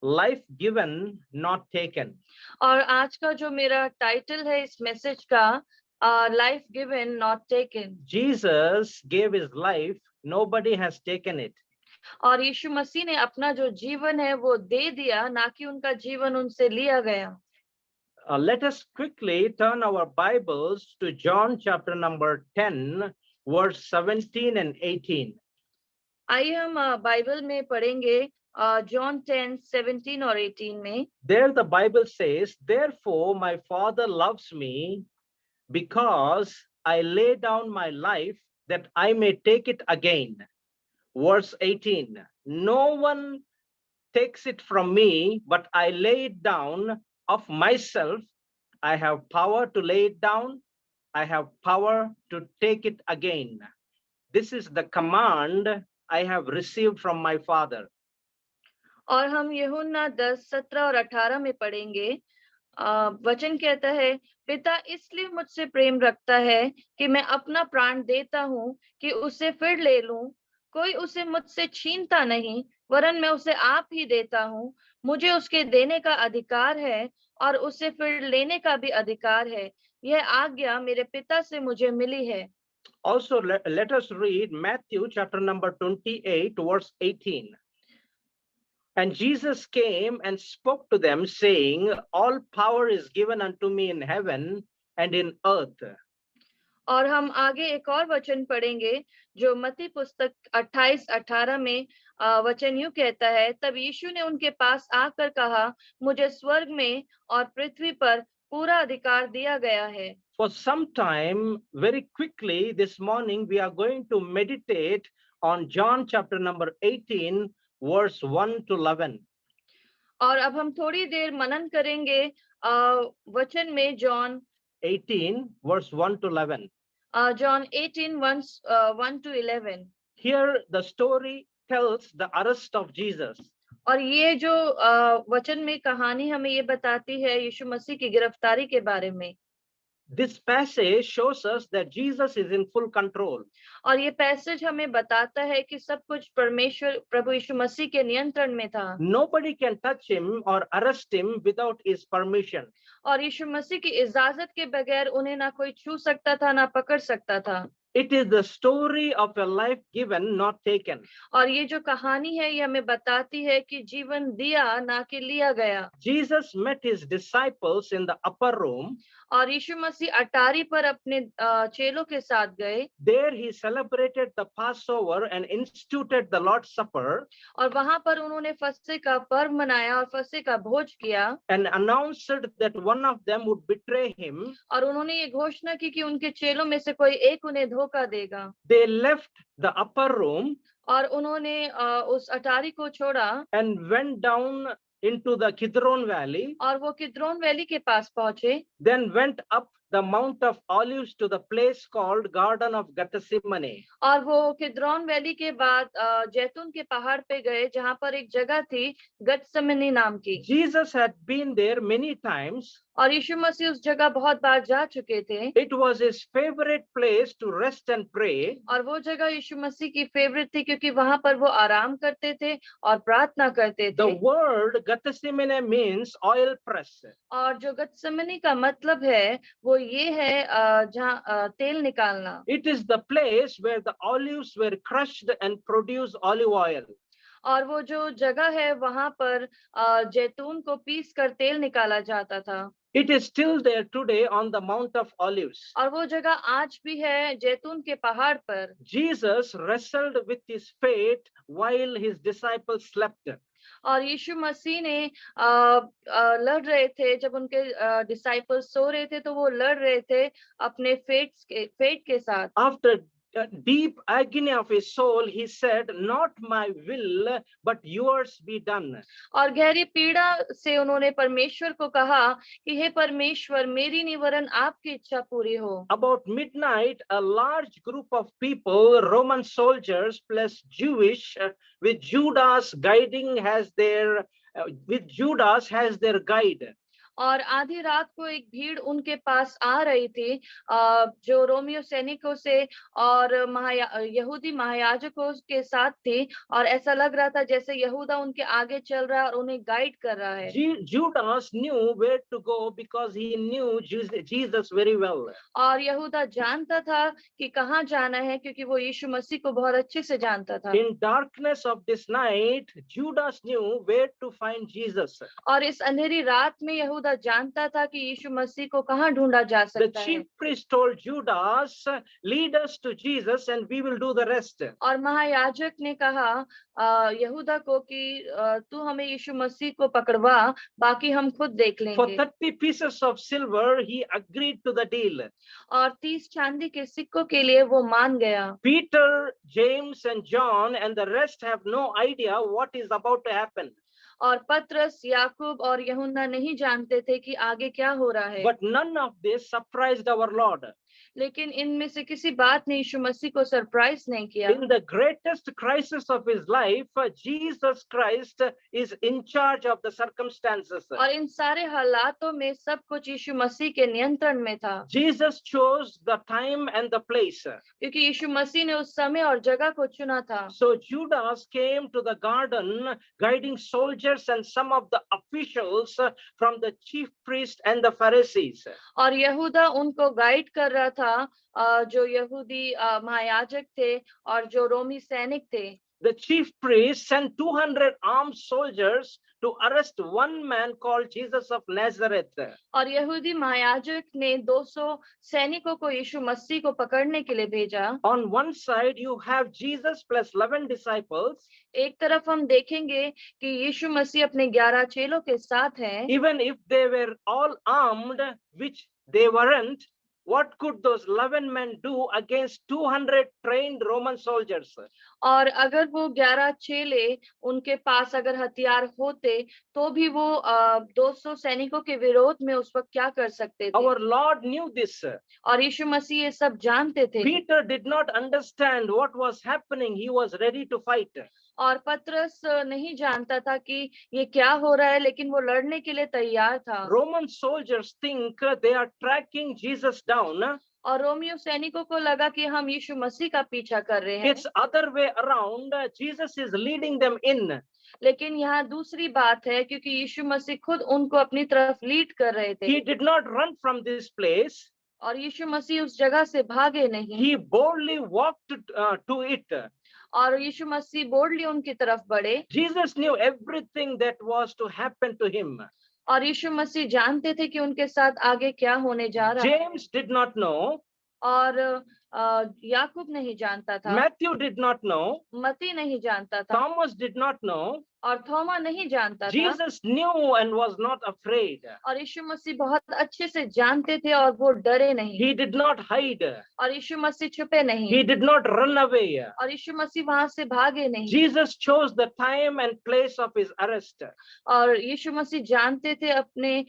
Life Given, Not Taken. और आज का जो मेरा टाइटल है इस मैसेज का life given not taken. Jesus gave his life, nobody has taken it. और यीशु मसीह ने अपना जो जीवन है वो दे दिया, ना कि उनका जीवन उनसे लिया गया। Let us quickly turn our Bibles to John chapter number 10, verse 17 and 18. आइए हम बाइबल में पढ़ेंगे जॉन 10, 17 और 18 में। There the Bible says, therefore my Father loves me because I lay down my life that I may take it again. Verse 18, no one takes it from me, but I lay it down of myself. I have power to lay it down. I have power to take it again. This is the command I have received from my Father. और हम यूहन्ना 10, 17 और 18 में पढ़ेंगे। वचन कहता है, पिता इसलिए मुझसे प्रेम रखता है कि मैं अपना प्राण देता हूँ कि उसे फिर ले लूं। कोई उसे मुझसे छीनता नहीं, वरन मैं उसे आप ही देता हूँ। मुझे उसके देने का अधिकार है और उसे फिर लेने का भी अधिकार है। यह आज्ञा मेरे पिता से मुझे मिली है। Also, let us read Matthew chapter number 28, verse 18. And Jesus came and spoke to them, saying, all power is given unto me in heaven and in earth. और हम आगे एक और वचन पढ़ेंगे जो मत्ती पुस्तक 28-18 में वचन यूं कहता है, तब यीशु ने उनके पास आकर कहा, मुझे स्वर्ग में और पृथ्वी पर पूरा अधिकार दिया गया है। For some time, very quickly this morning, we are going to meditate on John chapter number 18, verse 1 to 11. और अब हम थोड़ी देर मनन करेंगे वचन में John 18, verse 1 to 11. John 18, 1 to 11. Here the story tells the arrest of Jesus. और ये जो वचन में कहानी हमें ये बताती है यीशु मसीह की गिरफ्तारी के बारे में। This passage shows us that Jesus is in full control. और ये पैसेज हमें बताता है कि सब कुछ परमेश्वर प्रभु यीशु मसीह के नियंत्रण में था। Nobody can touch him or arrest him without his permission. और यीशु मसीह की इजाजत के बगैर उन्हें ना कोई छू सकता था ना पकड़ सकता था। It is the story of a life given, not taken. और ये जो कहानी है ये हमें बताती है कि जीवन दिया ना कि लिया गया। Jesus met his disciples in the upper room. और यीशु मसीह अटारी पर अपने चेलों के साथ गए। There he celebrated the Passover and instituted the Lord's Supper. और वहां पर उन्होंने फसह का पर्व मनाया और फसह का भोज किया। And announced that one of them would betray him. और उन्होंने ये घोषणा की कि उनके चेलों में से कोई एक उन्हें धोखा देगा। They left the upper room. और उन्होंने उस अटारी को छोड़ा। And went down into the Kidron Valley. और वो किद्रोन वैली के पास पहुंचे। Then went up the Mount of Olives to the place called Garden of Gethsemane. और वो किद्रोन वैली के बाद जैतून के पहाड़ पे गए जहां पर एक जगह थी गतसमनी नाम की। Jesus had been there many times. और यीशु मसीह उस जगह बहुत बार जा चुके थे। It was his favorite place to rest and pray. और वो जगह यीशु मसीह की फेवरेट थी क्योंकि वहां पर वो आराम करते थे और प्रार्थना करते The थे। word Gethsemane means oil press. और जो गतसमनी का मतलब है वो ये है जहाँ तेल निकालना। It is the place where the olives were crushed and produced olive oil. और वो जो जगह है वहां पर जैतून को पीस कर तेल निकाला जाता था। It is still there today on the Mount of Olives. और वो जगह आज भी है जैतून के पहाड़ पर। Jesus wrestled with his fate while his disciples slept. और यीशु मसीह ने लड़ रहे थे जब उनके डिसाइपल्स सो रहे थे तो वो लड़ रहे थे अपने फेट के साथ। After deep agony of his soul, he said, "Not my will, but yours be done." और गहरी पीड़ा से उन्होंने परमेश्वर को कहा कि हे परमेश्वर मेरी नहीं वरन आपकी इच्छा पूरी हो। About midnight, a large group of people, Roman soldiers plus Jewish, with Judas as their guide. और आधी रात को एक भीड़ उनके पास आ रही थी जो रोमियो सैनिकों से और यहूदी महायाजकों के साथ थी और ऐसा लग रहा था जैसे यहूदा उनके आगे चल रहा है और उन्हें गाइड कर रहा है। Judas knew where to go because he knew Jesus very well. और यहूदा जानता था कि कहाँ जाना है क्योंकि वो यीशु मसीह को बहुत अच्छे से जानता था। In darkness of this night, Judas knew where to find Jesus. और इस अंधेरी रात में यहूदा जानता था कि यीशु मसीह को कहाँ ढूंढा जा The सकता है। chief priest told Judas, "Lead us to Jesus and we will do the rest." और महायाजक ने कहा यहूदा को कि तू हमें यीशु मसीह को पकड़वा बाकी हम खुद देख For लेंगे। 30 pieces of silver, he agreed to the deal. और 30 चांदी के सिक्कों के लिए वो मान गया। Peter, James, and John and the rest have no idea what is about to happen. और पतरस याकूब और यूहन्ना नहीं जानते थे कि आगे क्या हो रहा है। But none of this surprised our Lord. लेकिन इनमें से किसी बात ने यीशु मसीह को सरप्राइज नहीं किया। In the greatest crisis of his life, Jesus Christ is in charge of the circumstances. और इन सारे हालातों में सब कुछ यीशु मसीह के नियंत्रण में था। Jesus chose the time and the place. क्योंकि यीशु मसीह ने उस समय और जगह को चुना था। So Judas came to the garden guiding soldiers and some of the officials from the chief priest and the Pharisees. और यहूदा उनको गाइड कर रहा था जो यहूदी महायाजक थे और जो रोमी सैनिक थे। The chief priest sent 200 armed soldiers to arrest one man called Jesus of Nazareth. और यहूदी महायाजक ने 200 सैनिकों को यीशु मसीह को पकड़ने के लिए भेजा। On one side you have Jesus plus 11 disciples. एक तरफ हम देखेंगे कि यीशु मसीह अपने 11 चेलों के साथ हैं। Even if they were all armed, which they weren't, what could those 11 men do against 200 trained Roman soldiers? और अगर वो 11 चेले उनके पास अगर हथियार होते तो भी वो 200 सैनिकों के विरोध में उस वक्त क्या कर सकते थे। Our Lord knew this. और यीशु मसीह ये सब जानते थे। Peter did not understand what was happening. He was ready to fight. और पतरस नहीं जानता था कि ये क्या हो रहा है, लेकिन वो लड़ने के लिए तैयार था। Roman soldiers think they are tracking Jesus down. और रोमियो सैनिकों को लगा कि हम यीशु मसीह का पीछा कर रहे हैं, It's other way around. Jesus is leading them in. लेकिन यहाँ दूसरी बात है, क्योंकि यीशु मसीह खुद उनको अपनी तरफ लीड कर रहे थे। He did not run from this place. और यीशु मसीह उस जगह से भागे नहीं, He boldly walked to it. और यीशु मसीह बोल्डली उनकी तरफ बढ़े। Jesus knew everything that was to happen to him. और यीशु मसीह जानते थे कि उनके साथ आगे क्या होने जा रहा है। James did not know. और याकूब नहीं जानता था, Matthew did not know. मती नहीं जानता था, Thomas did not know. और थोमा नहीं जानता था। Jesus knew and was not afraid. और यीशु मसीह बहुत अच्छे से जानते थे और वो डरे नहीं। He did not hide. और यीशु मसीह छुपे नहीं। He did not run away. और यीशु मसीह वहां से भागे नहीं। Jesus chose the time and place of his arrest. और यीशु मसीह जानते थे अपने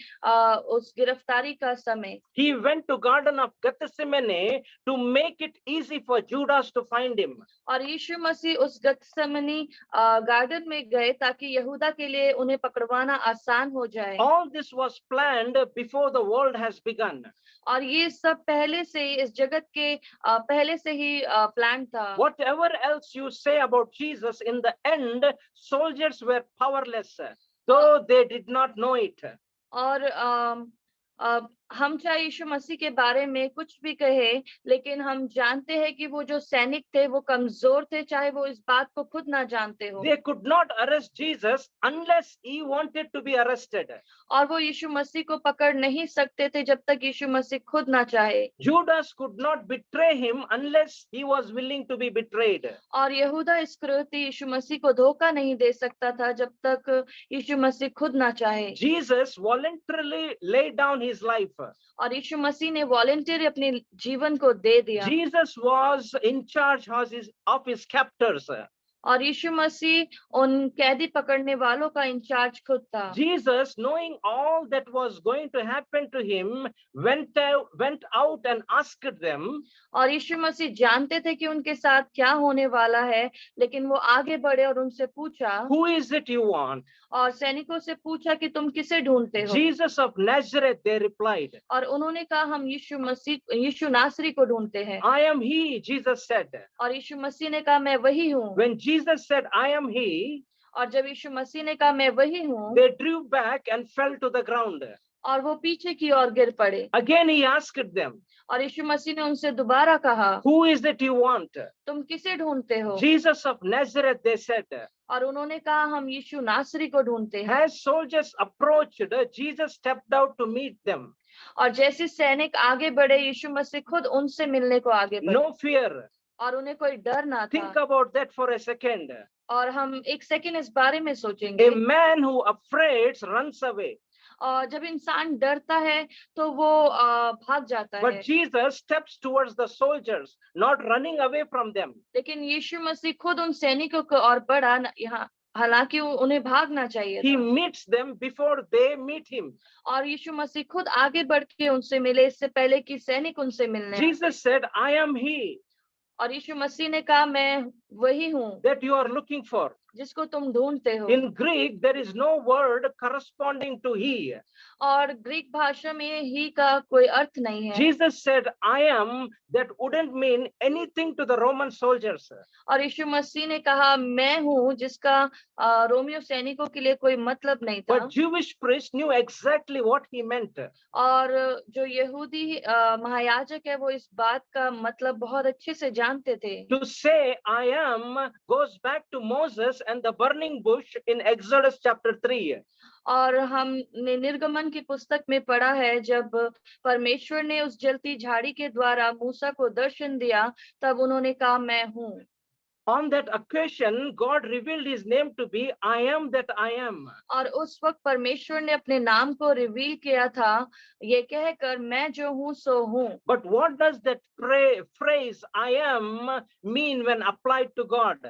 उस गिरफ्तारी का समय। He went to Garden of Gethsemane to make it easy for Judas to find him. और यीशु मसीह उस गतसमनी गार्डन में गए ताकि यहूदा के लिए उन्हें पकड़वाना आसान हो जाए। All this was planned before the world has begun. और ये सब पहले से ही इस जगत के पहले से ही प्लान था। Whatever else you say about Jesus, in the end, soldiers were powerless, though they did not know it. और हम चाहे यीशु मसीह के बारे में कुछ भी कहे, लेकिन हम जानते हैं कि वो जो सैनिक थे वो कमजोर थे, चाहे वो इस बात को खुद ना जानते हो। They could not arrest Jesus unless he wanted to be arrested. और वो यीशु मसीह को पकड़ नहीं सकते थे जब तक यीशु मसीह खुद ना चाहे। Judas could not betray him unless he was willing to be betrayed. और यहूदा इस्करियोती यीशु मसीह को धोखा नहीं दे सकता था जब तक यीशु मसीह खुद ना चाहे। Jesus voluntarily laid down his life. और यीशु मसीह ने वॉलंटियरली अपने जीवन को दे दिया। Jesus was in charge of his captors. और यीशु मसीह उन कैदी पकड़ने वालों का इंचार्ज खुद था। Jesus, knowing all that was going to happen to him, went out and asked them. और यीशु मसीह जानते थे कि उनके साथ क्या होने वाला है, लेकिन वो आगे बढ़े और उनसे पूछा, Who is it you want? और सैनिकों से पूछा कि तुम किसे ढूंढते हो? Jesus of Nazareth, they replied. और उन्होंने कहा हम यीशु नासरी को ढूंढते हैं। I am he, Jesus said. और यीशु मसीह ने कहा मैं वही हूँ। When Jesus said, I am he, और जब यीशु मसीह ने कहा मैं वही हूँ, they drew back and fell to the ground. और वो पीछे की ओर गिर पड़े। Again he asked them, और यीशु मसीह ने उनसे दोबारा कहा, Who is it you want? तुम किसे ढूंढते हो? Jesus of Nazareth, they said. और उन्होंने कहा हम यीशु नासरी को ढूंढते हैं। As soldiers approached, Jesus stepped out to meet them. और जैसे सैनिक आगे बढ़े, यीशु मसीह खुद उनसे मिलने को आगे बढ़े। No fear. और उन्हें कोई डर ना Think था। about that for a second. और हम एक सेकंड इस बारे में सोचेंगे। A man who afraid runs away. और जब इंसान डरता है तो वो भाग जाता है। But Jesus steps towards the soldiers, not running away from them. लेकिन यीशु मसीह खुद उन सैनिकों को और बढ़ा, यहाँ हालांकि उन्हें भागना चाहिए He था। meets them before they meet him. और यीशु मसीह खुद आगे बढ़ के उनसे मिले, इससे पहले कि सैनिक उनसे मिलने। Jesus said, I am he और यीशु मसीह ने कहा मैं वही हूँ that you are looking for. जिसको तुम ढूंढते हो। In Greek, there is no word corresponding to he. और ग्रीक भाषा में ही का कोई अर्थ नहीं है। Jesus said, I am, that wouldn't mean anything to the Roman soldiers. और यीशु मसीह ने कहा मैं हूँ, जिसका रोमियो सैनिकों के लिए कोई मतलब नहीं था। But Jewish priests knew exactly what he meant. और जो यहूदी महायाजक है वो इस बात का मतलब बहुत अच्छे से जानते थे। To say I am goes back to Moses and the burning bush in Exodus chapter 3. और हमने निर्गमन की पुस्तक में पढ़ा है, जब परमेश्वर ने उस जलती झाड़ी के द्वारा मूसा को दर्शन दिया, तब उन्होंने कहा मैं हूँ। On that occasion, God revealed his name to be I am that I am. और उस वक्त परमेश्वर ने अपने नाम को रिवील किया था, ये कहकर मैं जो हूँ सो हूँ। But what does that phrase I am mean when applied to God?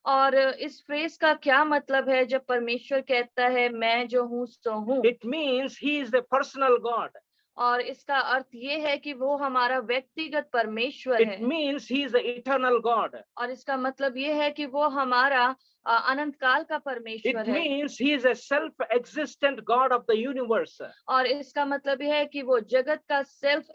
और इस फ्रेज का क्या मतलब है जब परमेश्वर कहता है मैं जो हूँ सो हूँ? It means he is a personal God. और इसका अर्थ ये है कि वो हमारा व्यक्तिगत परमेश्वर It है। means he is the eternal God. और इसका मतलब ये है कि वो हमारा अनंत काल का It परमेश्वर है। means he is a self-existent God of the universe. और इसका मतलब यह है कि वो जगत का सेल्फ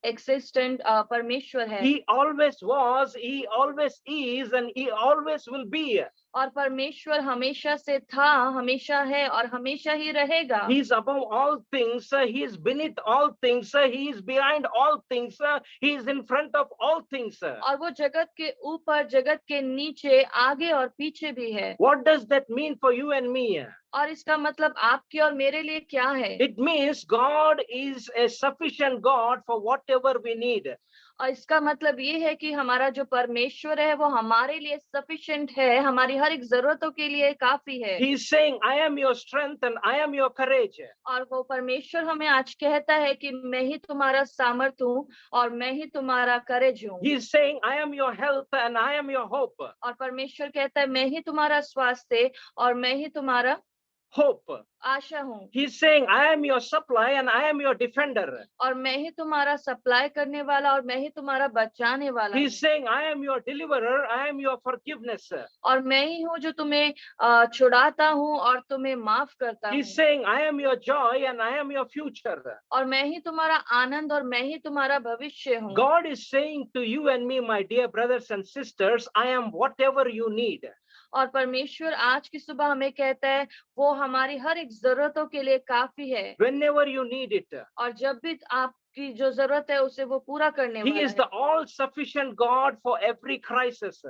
एक्सिस्टेंट परमेश्वर है। He always was, he always is, and he always will be. और परमेश्वर हमेशा से था, हमेशा है और हमेशा ही रहेगा। He is above all things, he is beneath all things, he is behind all things, he is in front of all things. और वो जगत के ऊपर, जगत के नीचे, आगे और पीछे भी है। What does that mean for you and me? और इसका मतलब आपके और मेरे लिए क्या है? It means God is a sufficient God for whatever we need. और इसका मतलब ये है कि हमारा जो परमेश्वर है वो हमारे लिए सफिशिएंट है, हमारी हर एक जरूरतों के लिए काफी है। He is saying, I am your strength and I am your courage. और वो परमेश्वर हमें आज कहता है कि मैं ही तुम्हारा सामर्थ हूँ और मैं ही तुम्हारा करेज हूँ। He is saying, I am your health and I am your hope. और परमेश्वर कहता है मैं ही तुम्हारा स्वास्थ्य और मैं ही तुम्हारा Hope. आशा हूँ। He is saying, I am your supply and I am your defender. और मैं ही तुम्हारा सप्लाई करने वाला और मैं ही तुम्हारा बचाने वाला He हूँ। is saying, I am your deliverer, I am your forgiveness. और मैं ही हूँ जो तुम्हें छुड़ाता हूँ और तुम्हें माफ करता He हूँ। is saying, I am your joy and I am your future. और मैं ही तुम्हारा आनंद और मैं ही तुम्हारा भविष्य हूँ। God is saying to you and me, my dear brothers and sisters, I am whatever you need. और परमेश्वर आज की सुबह हमें कहता है वो हमारी हर एक जरूरतों के लिए काफी है। Whenever you need it. और जब भी आपकी जो जरूरत है उसे वो पूरा करने He वाला is है। the all-sufficient God for every crisis.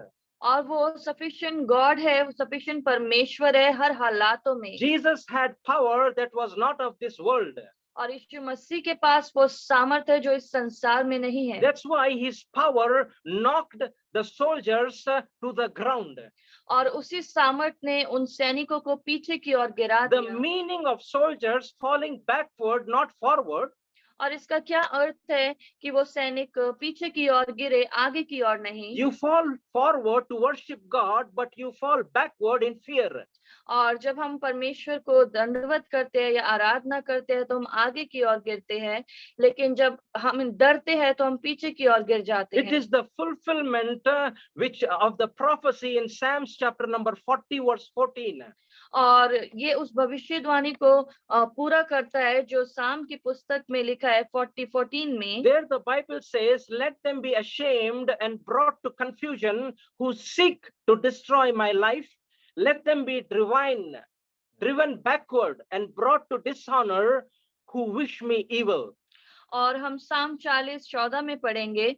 और वो सफिशिएंट गॉड है, वो सफिशिएंट परमेश्वर है हर हालातों में। Jesus had power that was not of this world. और यीशु मसीह के पास वो सामर्थ है जो इस संसार में नहीं है। That's why his power knocked the soldiers to the ground. और उसी सामर्थ ने उन सैनिकों को पीछे की ओर गिरा The दिया। meaning of soldiers falling backward, not forward, और इसका क्या अर्थ है कि वो सैनिक पीछे की ओर गिरे, आगे की ओर नहीं। you fall forward to worship God, but you fall backward in fear. और जब हम परमेश्वर को दंडवत करते हैं या आराधना करते हैं तो हम आगे की ओर गिरते हैं, लेकिन जब हम डरते हैं तो हम पीछे की ओर गिर जाते It हैं। is the fulfillment which of the prophecy in Psalms chapter number 40 verse 14. और ये उस भविष्यवाणी को पूरा करता है जो साम की पुस्तक में लिखा है 40:14 में। There the Bible says, let them be ashamed and brought to confusion who seek to destroy my life. Let them be driven backward and brought to dishonor who wish me evil. और हम साम 40:14 में पढ़ेंगे,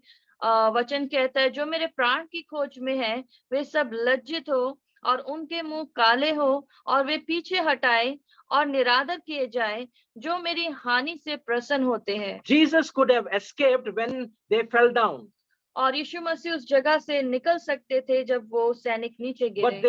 वचन कहता है जो मेरे प्राण की खोज में है वे सब लज्जित हो और उनके मुंह काले हो और वे पीछे हटाए और निरादर किए जाए जो मेरी हानि से प्रसन्न होते हैं। Jesus could have escaped when they fell down. और यीशु मसीह उस जगह से निकल सकते थे जब वो सैनिक नीचे But गिरे,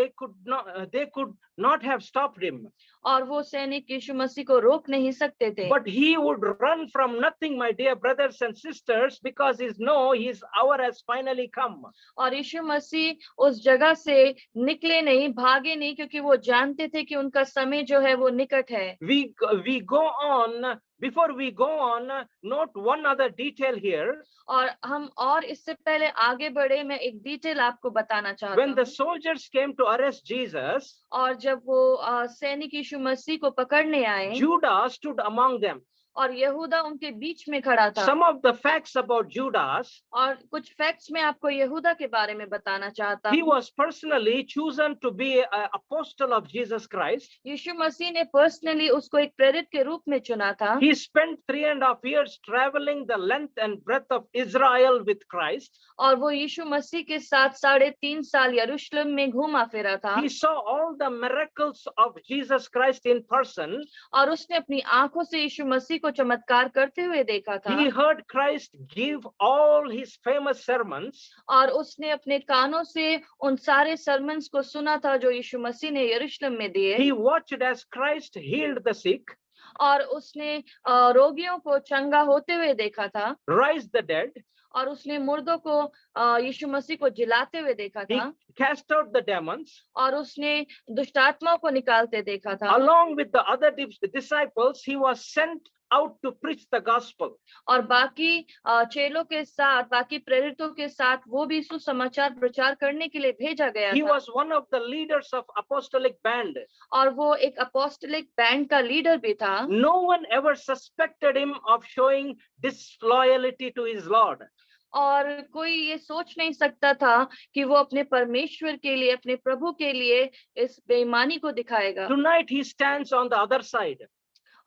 they could not have stopped him. और वो सैनिक यीशु मसीह को रोक नहीं सकते थे। But he would run from nothing, my dear brothers and sisters, because his hour has finally come. और यीशु मसीह उस जगह से निकले नहीं, भागे नहीं, क्योंकि वो जानते थे कि उनका समय जो है वो निकट है। We go on. Before we go on, note one other detail here. और हम और इससे पहले आगे बढ़े, मैं एक डिटेल आपको बताना चाहता When the हूँ। soldiers came to arrest Jesus, और जब वो सैनिक यीशु मसीह को पकड़ने आए Judas stood among them. और यहूदा उनके बीच में खड़ा था। Some of the facts about Judas: और कुछ फैक्ट्स मैं आपको यहूदा के बारे में बताना चाहता he हूँ। was personally chosen to be an apostle of Jesus Christ. यीशु मसीह ने पर्सनली उसको एक प्रेरित के रूप में चुना था। He spent 3.5 years traveling the length and breadth of Israel with Christ. और वो यीशु मसीह के साथ 3.5 साल यरूशलेम में घूमा फिरा था। He saw all the miracles of Jesus Christ in person. और उसने अपनी आंखों से यीशु मसीह को चमत्कार करते हुए देखा था। He heard Christ give all his famous sermons. और उसने अपने कानों से उन सारे सरमन्स को सुना था जो यीशु मसीह ने यरूशलेम में दिए। He watched as Christ healed the sick, और उसने रोगियों को चंगा होते हुए देखा था, raised the dead. और उसने मुर्दों को यीशु मसीह को जिलाते हुए देखा He था, cast out the demons. और उसने दुष्टात्माओं को निकालते देखा था। Along with the other disciples, he was sent out to preach the gospel. और बाकी चेलों के साथ, बाकी प्रेरितों के साथ वो भी सुसमाचार प्रचार करने के लिए भेजा गया He था। was one of the leaders of apostolic band. और वो एक अपोस्टलिक बैंड का लीडर भी था। No one ever suspected him of showing disloyalty to his Lord. और कोई ये सोच नहीं सकता था कि वो अपने परमेश्वर के लिए, अपने प्रभु के लिए इस बेईमानी को दिखाएगा। Tonight he stands on the other side.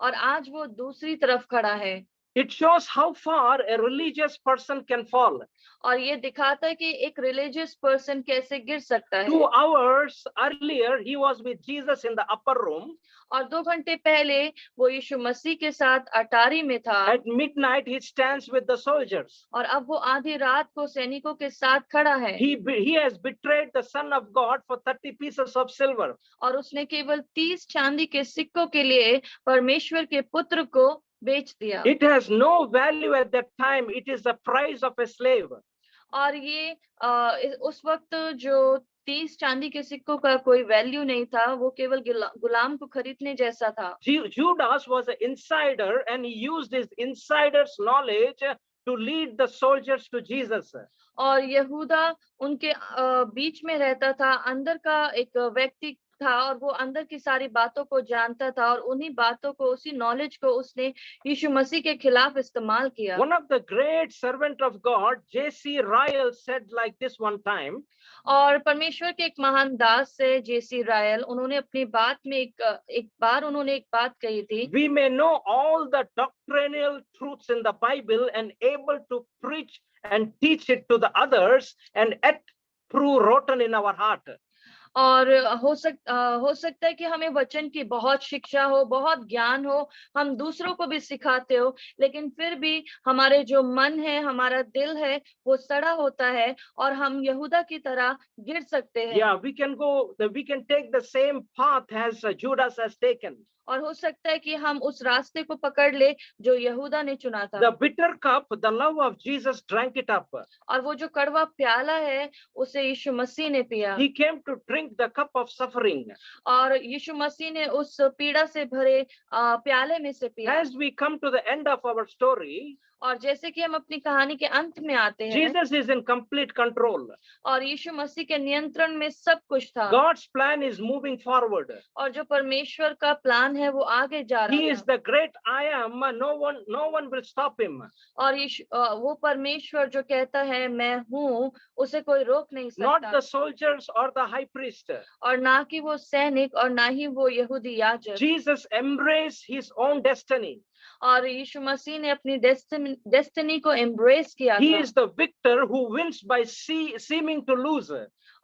और आज वो दूसरी तरफ खड़ा है। It shows how far a religious person can fall. और ये दिखाता है कि एक रिलीजियस पर्सन कैसे गिर सकता है। 2 hours earlier, he was with Jesus in the upper room. और 2 घंटे पहले वो यीशु मसीह के साथ अटारी में था। At midnight, he stands with the soldiers. और अब वो आधी रात को सैनिकों के साथ खड़ा है। He has betrayed the Son of God for 30 pieces of silver. और उसने केवल 30 चांदी के सिक्कों के लिए परमेश्वर के पुत्र को बेच दिया। It has no value at that time. It is the price of a slave. और ये उस वक्त जो 30 चांदी के सिक्कों का कोई वैल्यू नहीं था, वो केवल गुलाम को खरीदने जैसा था। Judas was an insider and he used his insider's knowledge to lead the soldiers to Jesus. और यहूदा उनके बीच में रहता था, अंदर का एक व्यक्ति था और वो अंदर की सारी बातों को जानता था और उन्हीं बातों को, उसी नॉलेज को उसने यीशु मसीह के खिलाफ इस्तेमाल किया। One of the great servant of God, J.C. Ryle, said like this one time. और परमेश्वर के एक महान दास से J.C. रायल, उन्होंने अपनी बात में एक बार उन्होंने एक बात कही थी। We may know all the doctrinal truths in the Bible and able to preach and teach it to the others and yet prove rotten in our heart. और हो सकता है कि हमें वचन की बहुत शिक्षा हो, बहुत ज्ञान हो, हम दूसरों को भी सिखाते हो, लेकिन फिर भी हमारे जो मन है, हमारा दिल है, वो सड़ा होता है और हम यहूदा की तरह गिर सकते हैं। Yeah, we can take the same path as Judas has taken. और हो सकता है कि हम उस रास्ते को पकड़ ले जो यहूदा ने चुना था। The bitter cup, the love of Jesus drank it up. और वो जो कड़वा प्याला है, उसे यीशु मसीह ने पिया। He came to drink the cup of suffering. और यीशु मसीह ने उस पीड़ा से भरे प्याले में से पिया। As we come to the end of our story, और जैसे कि हम अपनी कहानी के अंत में आते हैं, Jesus is in complete control. और यीशु मसीह के नियंत्रण में सब कुछ था। God's plan is moving forward. और जो परमेश्वर का प्लान है वो आगे जा रहा He है। is the great I am. No one will stop him. और वो परमेश्वर जो कहता है मैं हूँ, उसे कोई रोक नहीं Not सकता। the soldiers or the high priest. और ना कि वो सैनिक और ना ही वो यहूदी याजक। Jesus embraced his own destiny. और यीशु मसीह ने अपनी डेस्टिनी को एम्ब्रेस किया He था। is the victor who wins by seeming to lose.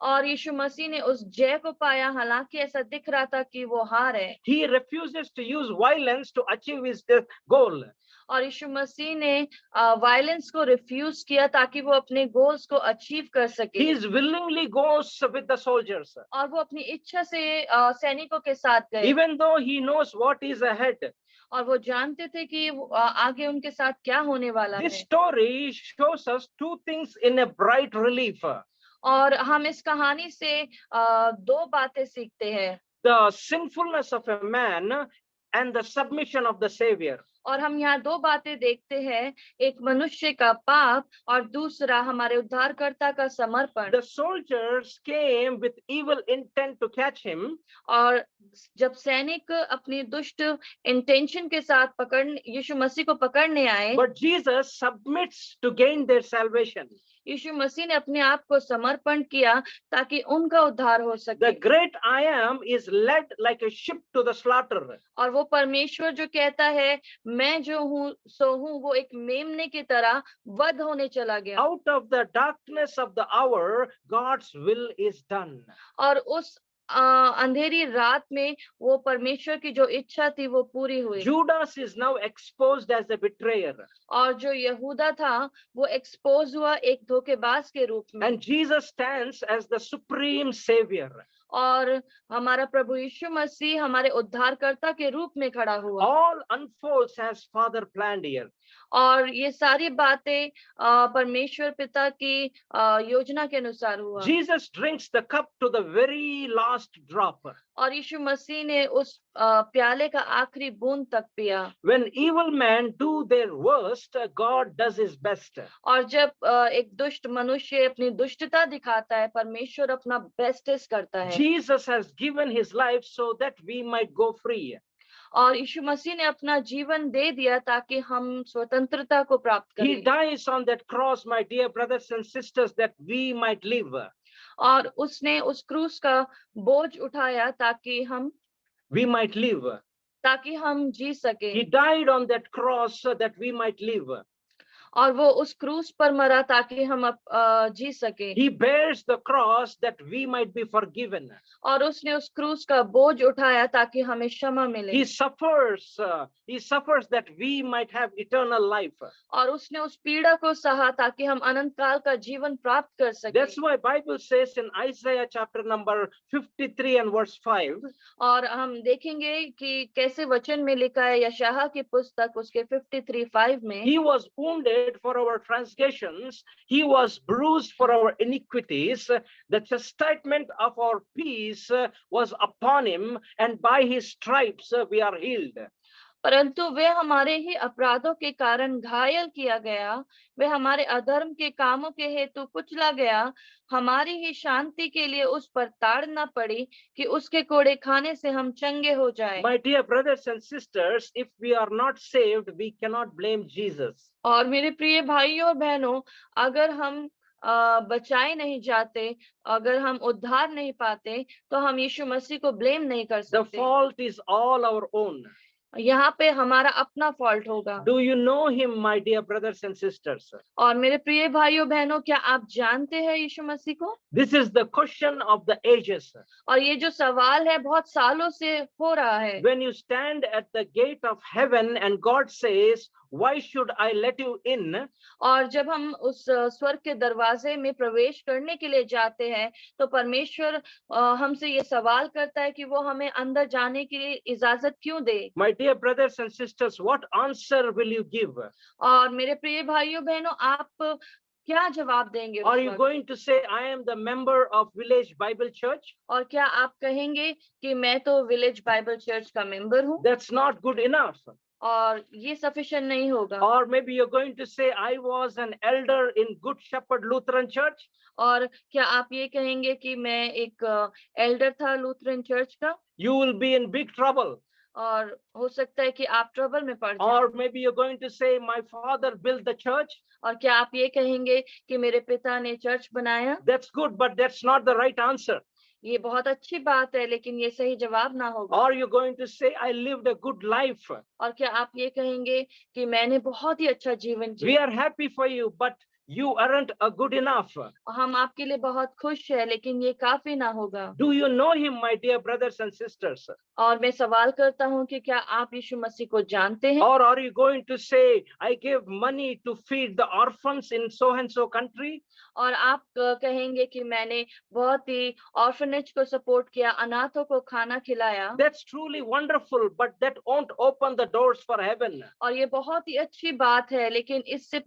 और यीशु मसीह ने उस जय को पाया, हालांकि ऐसा दिख रहा था कि वो हार है। He refuses to use violence to achieve his goal. और यीशु मसीह ने वायलेंस को रिफ्यूज किया ताकि वो अपने गोल्स को अचीव कर सके। He willingly goes with the soldiers. और वो अपनी इच्छा से सैनिकों के साथ गए, Even though he knows what is ahead. और वो जानते थे कि आगे उनके साथ क्या होने वाला है। This story shows us two things in a bright relief. और हम इस कहानी से 2 बातें सीखते हैं। The sinfulness of a man and the submission of the Savior. और हम यहाँ 2 बातें देखते हैं, एक मनुष्य का पाप और दूसरा हमारे उद्धारकर्ता का समर्पण। The soldiers came with evil intent to catch him. और जब सैनिक अपनी दुष्ट इंटेंशन के साथ यीशु मसीह को पकड़ने आए, But Jesus submits to gain their salvation. यीशु मसीह ने अपने आप को समर्पण किया ताकि उनका उद्धार हो सके। The great I am is led like a sheep to the slaughter. और वो परमेश्वर जो कहता है मैं जो हूँ सो हूँ, वो एक मेमने की तरह वध होने चला गया। Out of the darkness of the hour, God's will is done. और उस अंधेरी रात में वो परमेश्वर की जो इच्छा थी वो पूरी हुई। Judas is now exposed as a betrayer. और जो यहूदा था वो एक्सपोज हुआ एक धोखेबाज के रूप में। And Jesus stands as the supreme savior. और हमारा प्रभु यीशु मसीह हमारे उद्धारकर्ता के रूप में खड़ा हुआ। All unfolds as Father planned here. और ये सारी बातें परमेश्वर पिता की योजना के अनुसार हुआ। Jesus drinks the cup to the very last drop. और यीशु मसीह ने उस प्याले का आखिरी बूंद तक पिया। When evil men do their worst, God does his best. और जब एक दुष्ट मनुष्य अपनी दुष्टता दिखाता है, परमेश्वर अपना बेस्टेस्ट करता है। Jesus has given his life so that we might go free. और यीशु मसीह ने अपना जीवन दे दिया ताकि हम स्वतंत्रता को प्राप्त He करें। dies on that cross, my dear brothers and sisters, that we might live. और उसने उस क्रूस का बोझ उठाया ताकि हम जी सके। He died on that cross so that we might live. और वो उस क्रूस पर मरा ताकि हम जी सके। He bears the cross that we might be forgiven. और उसने उस क्रूस का बोझ उठाया ताकि हमें क्षमा मिले। He suffers that we might have eternal life. और उसने उस पीड़ा को सहा ताकि हम अनंत काल का जीवन प्राप्त कर सके। That's why Bible says in Isaiah chapter number 53 and verse 5. और हम देखेंगे कि कैसे वचन में लिखा है यशायाह की पुस्तक उसके 53:5 में। He was wounded for our transgressions, he was bruised for our iniquities, the chastisement of our peace was upon him, and by his stripes we are healed. परंतु वे हमारे ही अपराधों के कारण घायल किया गया, वे हमारे अधर्म के कामों के हेतु कुचला गया, हमारी ही शांति के लिए उस पर ताड़ना पड़ी कि उसके कोड़े खाने से हम चंगे हो जाए। My dear brothers and sisters, if we are not saved, we cannot blame Jesus. और मेरे प्रिय भाइयों और बहनों, अगर हम बचाए नहीं जाते, अगर हम उद्धार नहीं पाते, तो हम यीशु मसीह को ब्लेम नहीं कर The सकते। fault is all our own. यहाँ पे हमारा अपना फॉल्ट होगा। Do you know him, my dear brothers and sisters? और मेरे प्रिय भाइयों बहनों, क्या आप जानते हैं यीशु मसीह को? This is the question of the ages. और ये जो सवाल है बहुत सालों से हो रहा है। When you stand at the gate of heaven and God says, why should I let you in? और जब हम उस स्वर्ग के दरवाजे में प्रवेश करने के लिए जाते हैं, तो परमेश्वर हमसे ये सवाल करता है कि वो हमें अंदर जाने के लिए इजाजत क्यों दे। My dear brothers and sisters, what answer will you give? और मेरे प्रिय भाइयों बहनों, आप क्या जवाब देंगे? Are you going to say, I am the member of Village Bible Church? और क्या आप कहेंगे कि मैं तो विलेज बाइबल चर्च का मेंबर हूँ? That's not good enough. और ये सफिशिएंट नहीं होगा। Or maybe you're going to say, I was an elder in Good Shepherd Lutheran Church. और क्या आप ये कहेंगे कि मैं एक एल्डर था लूथरन चर्च का? You will be in big trouble. और हो सकता है कि आप ट्रबल में पड़ जाएं। Or maybe you're going to say, my father built the church. और क्या आप ये कहेंगे कि मेरे पिता ने चर्च बनाया? That's good, but that's not the right answer. ये बहुत अच्छी बात है, लेकिन ये सही जवाब ना होगा। Or you're going to say, I lived a good life. और क्या आप ये कहेंगे कि मैंने बहुत ही अच्छा जीवन We Jiya? are happy for you, but you aren't good enough. हम आपके लिए बहुत खुश है, लेकिन ये काफी ना होगा। Do you know him, my dear brothers and sisters? और मैं सवाल करता हूँ कि क्या आप यीशु मसीह को जानते हैं? Or are you going to say, I gave money to feed the orphans in so and so country? और आप कहेंगे कि मैंने बहुत ही ऑर्फनेज को सपोर्ट किया, अनाथों को खाना खिलाया। That's truly wonderful, but that won't open the doors for heaven. और ये बहुत ही अच्छी बात है, लेकिन इससे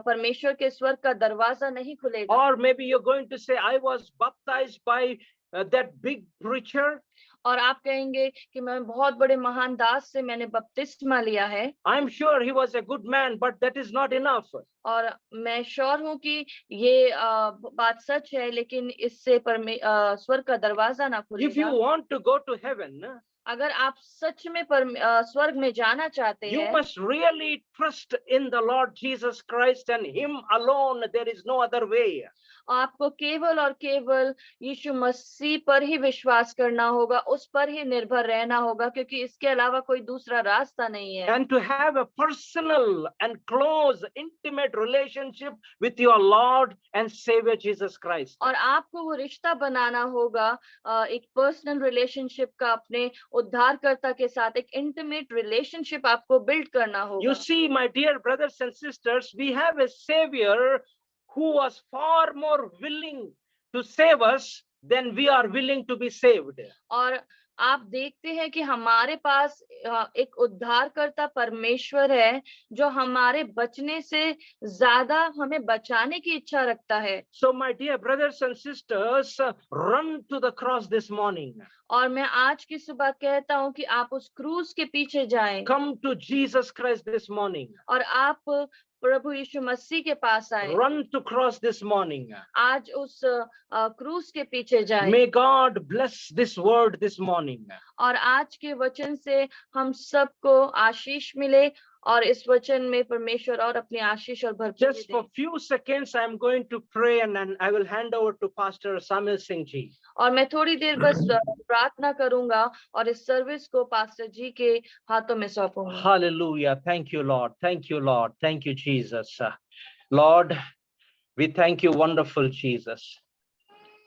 परमेश्वर के स्वर्ग का दरवाजा नहीं खुलेगा। Or maybe you're going to say, I was baptized by that big preacher. और आप कहेंगे कि मैं बहुत बड़े महान दास से मैंने बपतिस्मा लिया है। I'm sure he was a good man, but that is not enough. और मैं श्योर हूँ कि ये बात सच है, लेकिन इससे स्वर्ग का दरवाजा ना If you खुलेगा। want to go to heaven, अगर आप सच में स्वर्ग में जाना चाहते you हैं, must really trust in the Lord Jesus Christ and him alone. There is no other way. आपको केवल और केवल यीशु मसीह पर ही विश्वास करना होगा, उस पर ही निर्भर रहना होगा, क्योंकि इसके अलावा कोई दूसरा रास्ता नहीं है। And to have a personal and close, intimate relationship with your Lord and Savior Jesus Christ. और आपको वो रिश्ता बनाना होगा, एक पर्सनल रिलेशनशिप का अपने उद्धारकर्ता के साथ एक इंटीमेट रिलेशनशिप आपको बिल्ड करना होगा। You see, my dear brothers and sisters, we have a Savior who was far more willing to save us than we are willing to be saved. और आप देखते हैं कि हमारे पास एक उद्धारकर्ता परमेश्वर है जो हमारे बचने से ज्यादा हमें बचाने की इच्छा रखता है। So my dear brothers and sisters, run to the cross this morning. और मैं आज की सुबह कहता हूं कि आप उस क्रूस के पीछे जाएं। Come to Jesus Christ this morning. और आप प्रभु यीशु मसीह के पास आए। Run to cross this morning. आज उस क्रूस के पीछे जाएं। May God bless this word this morning. और आज के वचन से हम सबको आशीष मिले और इस वचन में परमेश्वर और अपनी आशीष और भरपूरी Just for they. few seconds, I am going to pray and then I will hand over to Pastor Samuel Singh ji. और मैं थोड़ी देर बस प्रार्थना करूंगा और इस सर्विस को पास्टर जी के हाथों में सौंपूंगा। Hallelujah. Thank you, Lord. Thank you, Lord. Thank you, Jesus. Lord, we thank you, wonderful Jesus.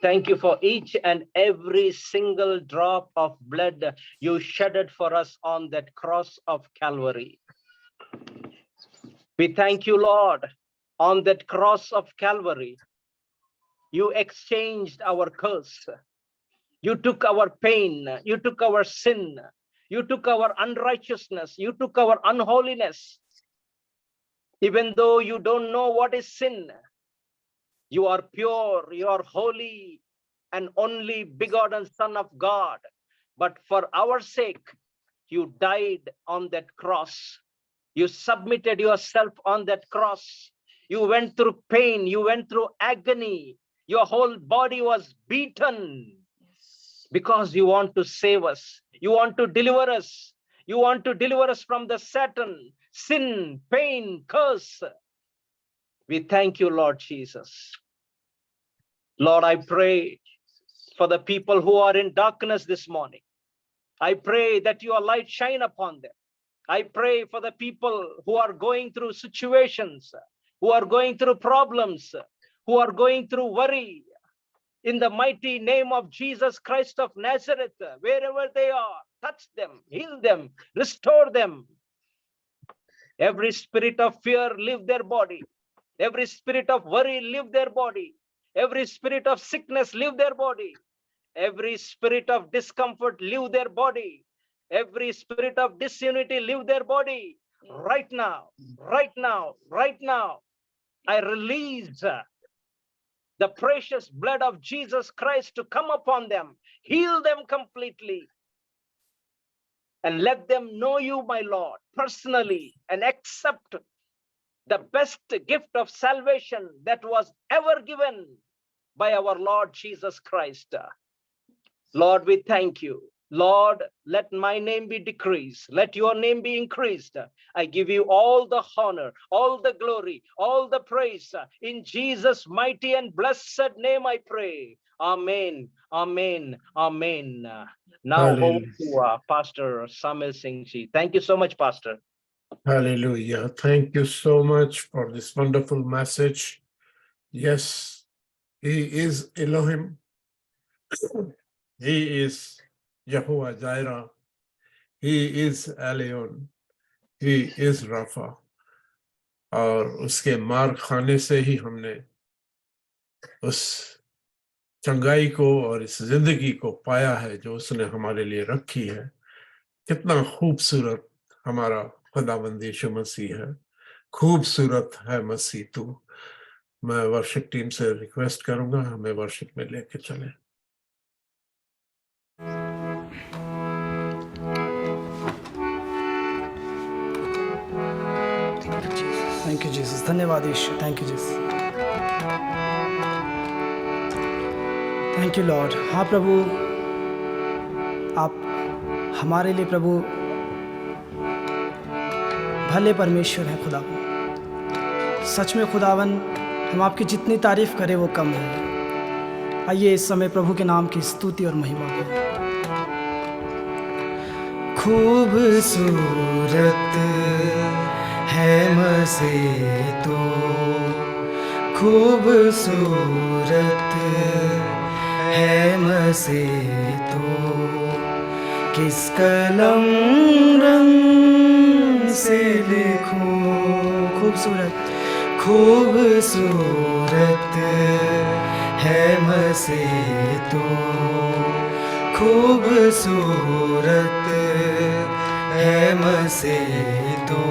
Thank you for each and every single drop of blood you shedded for us on that cross of Calvary. We thank you, Lord, on that cross of Calvary. You exchanged our curse. You took our pain. You took our sin. You took our unrighteousness. You took our unholiness. Even though you don't know what is sin, you are pure, you are holy, and only begotten Son of God. But for our sake, you died on that cross. You submitted yourself on that cross. You went through pain. You went through agony. Your whole body was beaten because you want to save us. You want to deliver us. You want to deliver us from the Satan, sin, pain, curse. We thank you, Lord Jesus. Lord, I pray for the people who are in darkness this morning. I pray that your light shine upon them. I pray for the people who are going through situations, who are going through problems, who are going through worry. In the mighty name of Jesus Christ of Nazareth, wherever they are, touch them, heal them, restore them. Every spirit of fear, leave their body. Every spirit of worry, leave their body. Every spirit of sickness, leave their body. Every spirit of discomfort, leave their body. Every spirit of disunity, leave their body. Right now, right now, right now, I release the precious blood of Jesus Christ to come upon them, heal them completely, and let them know you, my Lord, personally, and accept the best gift of salvation that was ever given by our Lord Jesus Christ. Lord, we thank you. Lord, let my name be decreased. Let your name be increased. I give you all the honor, all the glory, all the praise. In Jesus' mighty and blessed name I pray. Amen, amen, amen. Now over to Pastor Samuel Singh ji. Thank you so much, Pastor. Hallelujah. Thank you so much for this wonderful message. Yes, He is Elohim. He is Jehovah Jireh. He is Elion. He is Rapha. और उसके मार खाने से ही हमने उस चंगाई को और इस जिंदगी को पाया है जो उसने हमारे लिए रखी है। कितना खूबसूरत हमारा खुदावंद यीशु मसीह है, खूबसूरत है मसीह तू। मैं वर्शिप टीम से रिक्वेस्ट करूंगा हमें वर्शिप में लेके चले। थैंक यू जीसस, धन्यवाद Yeshu, thank you Jesus, thank you Lord. हाँ प्रभु, आप हमारे लिए प्रभु भले परमेश्वर हैं खुदा। सच में खुदावन, हम आपकी जितनी तारीफ करें वो कम है। आइए इस समय प्रभु के नाम की स्तुति और महिमा करें। खूबसूरत है मसीह तो, खूबसूरत है मसीह तो, किस कलम रंग से लिखूं। खूबसूरत, खूबसूरत है मसीह तो, खूबसूरत है मसीह तू,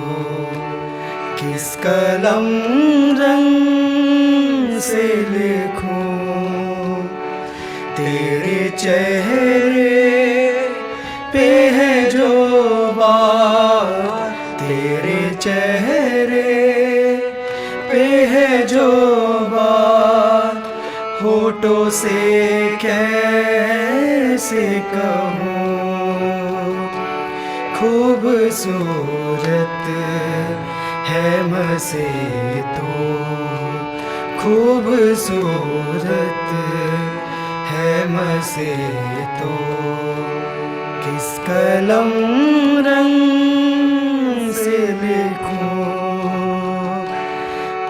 किस कलम रंग से लिखूं तेरे चेहरे पे है जो बात, तेरे चेहरे पे है जो बात, होठों से कैसे कहूँ। खूबसूरत है मसीह तू, खूबसूरत है मसीह तू, किस कलम रंग से लिखूं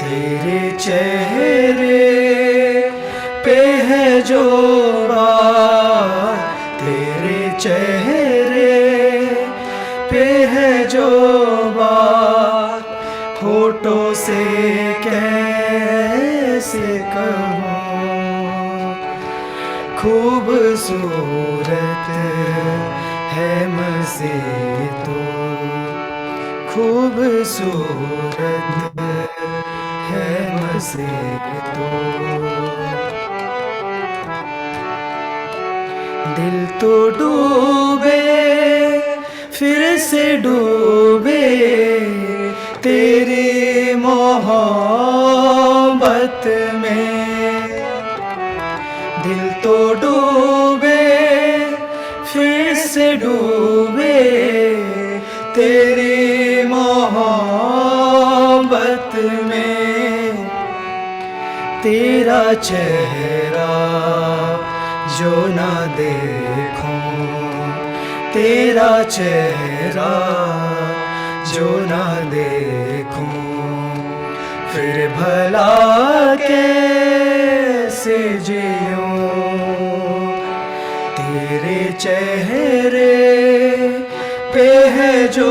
तेरे चेहरे पे है जो बात, तेरे चेहरे पे है जो बात, होठों से कैसे कहूँ। खूबसूरत है मसीह तू, खूबसूरत है मसीह तू। दिल तो डूबे फिर से डूबे तेरी मोहब्बत में, दिल तो डूबे फिर से डूबे तेरी मोहब्बत में, तेरा चेहरा जो ना देखूं, तेरा चेहरा जो ना देखूं, फिर भला कैसे जियूं। तेरे चेहरे पे है जो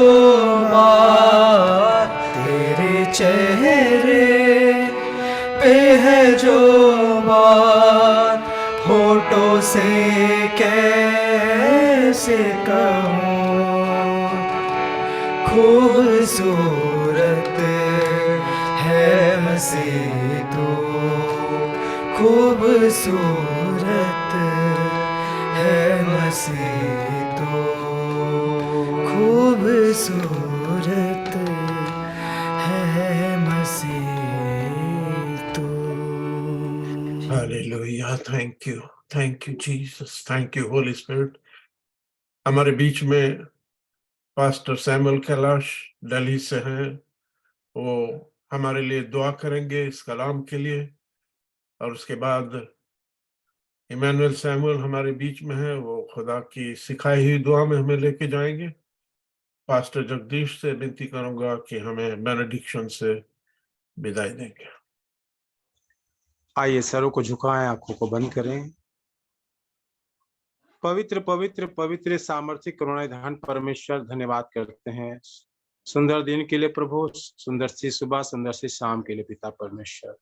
बात, तेरे चेहरे पे है जो बात, होठों से कैसे कहूँ। खूबसूरत है मसीह तू, खूबसूरत है मसीह तू, खूबसूरत है मसीह तू। Hallelujah, thank you Jesus, thank you Holi spirit. हमारे बीच में पास्टर सैमुअल कैलाश दिल्ली से हैं, वो हमारे लिए दुआ करेंगे इस कलाम के लिए, और उसके बाद इमैनुअल सैमुअल हमारे बीच में है, वो खुदा की सिखाई हुई दुआ में हमें लेके जाएंगे। पास्टर जगदीश से विनती करूंगा कि हमें बेनेडिक्शन से विदाई देंगे। आइए सरों को झुकाएं, आंखों को बंद करें। पवित्र पवित्र पवित्र सामर्थ्य करुणानिधान परमेश्वर, धन्यवाद करते हैं सुंदर दिन के लिए प्रभु, सुंदर सी सुबह, सुंदर सी शाम के लिए पिता परमेश्वर।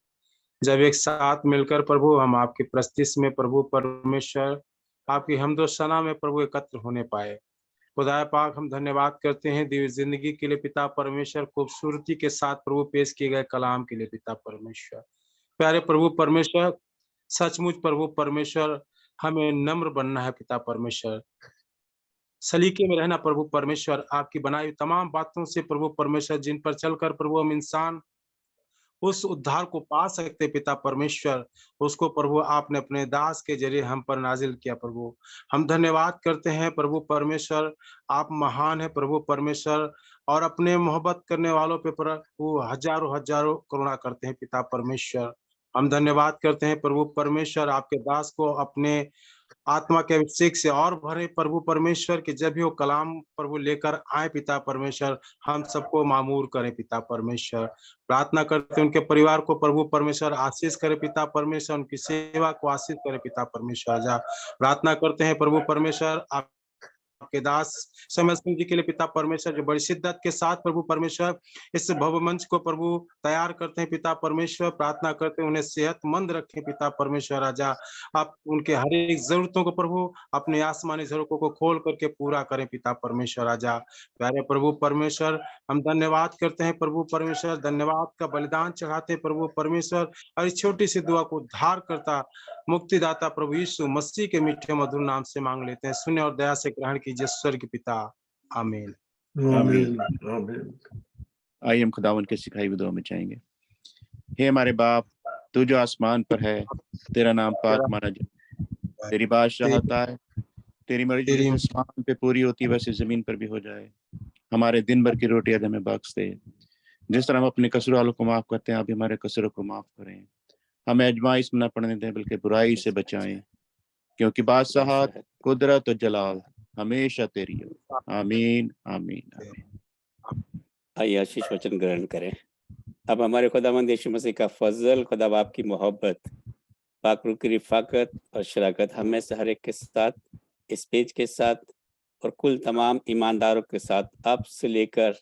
जब एक साथ मिलकर प्रभु हम आपकी प्रस्तुति में प्रभु परमेश्वर आपकी हमदो सना में प्रभु एकत्र होने पाए, खुदा पाक हम धन्यवाद करते हैं दिव्य जिंदगी के लिए पिता परमेश्वर, खूबसूरती के साथ प्रभु पेश किए गए कलाम के लिए पिता परमेश्वर। प्यारे प्रभु परमेश्वर, सचमुच प्रभु परमेश्वर हमें नम्र बनना है पिता परमेश्वर, सलीके में रहना प्रभु परमेश्वर, आपकी बनाई हुई तमाम बातों से प्रभु परमेश्वर जिन पर चलकर प्रभु हम इंसान उस उद्धार को पा सकते पिता परमेश्वर, उसको प्रभु आपने अपने दास के जरिए हम पर नाजिल किया प्रभु। हम धन्यवाद करते हैं प्रभु परमेश्वर, आप महान है प्रभु परमेश्वर, और अपने मोहब्बत करने वालों पे प्रभु हजारों हजारों करुणा करते हैं पिता परमेश्वर। हम धन्यवाद करते हैं प्रभु परमेश्वर, आपके दास को अपने आत्मा के अभिषेक से और भरे प्रभु परमेश्वर कि जब भी वो कलाम प्रभु लेकर आए पिता परमेश्वर, हम सबको मामूर करें पिता परमेश्वर। प्रार्थना करते हैं उनके परिवार को प्रभु परमेश्वर आशीष करे पिता परमेश्वर, उनकी सेवा को आशीष करे पिता परमेश्वर। जा प्रार्थना करते हैं प्रभु परमेश्वर, आप आपके दास समय सिंह जी के लिए पिता परमेश्वर, जो बड़ी शिद्दत के साथ प्रभु परमेश्वर इस भव्य मंच को प्रभु तैयार करते हैं पिता परमेश्वर। प्रार्थना करते हैं उन्हें सेहतमंद रखें पिता परमेश्वर राजा। आप उनके हर एक जरूरतों को प्रभु अपने आसमानी जरूरतों को खोल करके पूरा करें पिता परमेश्वर राजा। प्यारे प्रभु परमेश्वर, हम धन्यवाद करते हैं प्रभु परमेश्वर, धन्यवाद का बलिदान चढ़ाते हैं प्रभु परमेश्वर। और इस छोटी सी दुआ को उद्धार करता मुक्तिदाता प्रभु यीशु मसीह के मीठे मधुर नाम से मांग लेते हैं। सुने और दया से ग्रहण कीजिए स्वर्ग पिता, आमीन। आमीन आमीन। आइए हम खुदावन के सिखाई हुई दुआ में जाएंगे। हे हमारे बाप, तू जो आसमान पर है, तेरा नाम पाक माना जाए, तेरी बादशाहत आए, तेरी मर्जी जैसे आसमान पे पूरी होती है वैसे जमीन पर भी हो जाए। हमारे दिन भर की रोटी आज हमें बख्श दे, जिस तरह हम अपने कसूर वालों को माफ करते हैं, आप भी हमारे कसूरों को माफ करें। हमें आजमाइश में न पड़ने दें, बल्कि बुराई से बचाएं, क्योंकि बादशाहत, कुदरत और जलाल हमेशा तेरी हो। आमीन आमीन आमीन। आइए आशीष वचन ग्रहण करें। अब हमारे खुदावंद यीशु मसीह का फजल, खुदा बाप की मोहब्बत, पाक रूह की रिफाकत और शराकत हमें से हर एक के साथ, इस पेज के साथ और कुल तमाम ईमानदारों के साथ अब से लेकर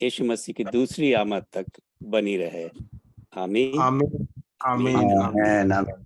यीशु मसीह की दूसरी आमद तक बनी रहे। आमीन आमीन आमीन आमीन।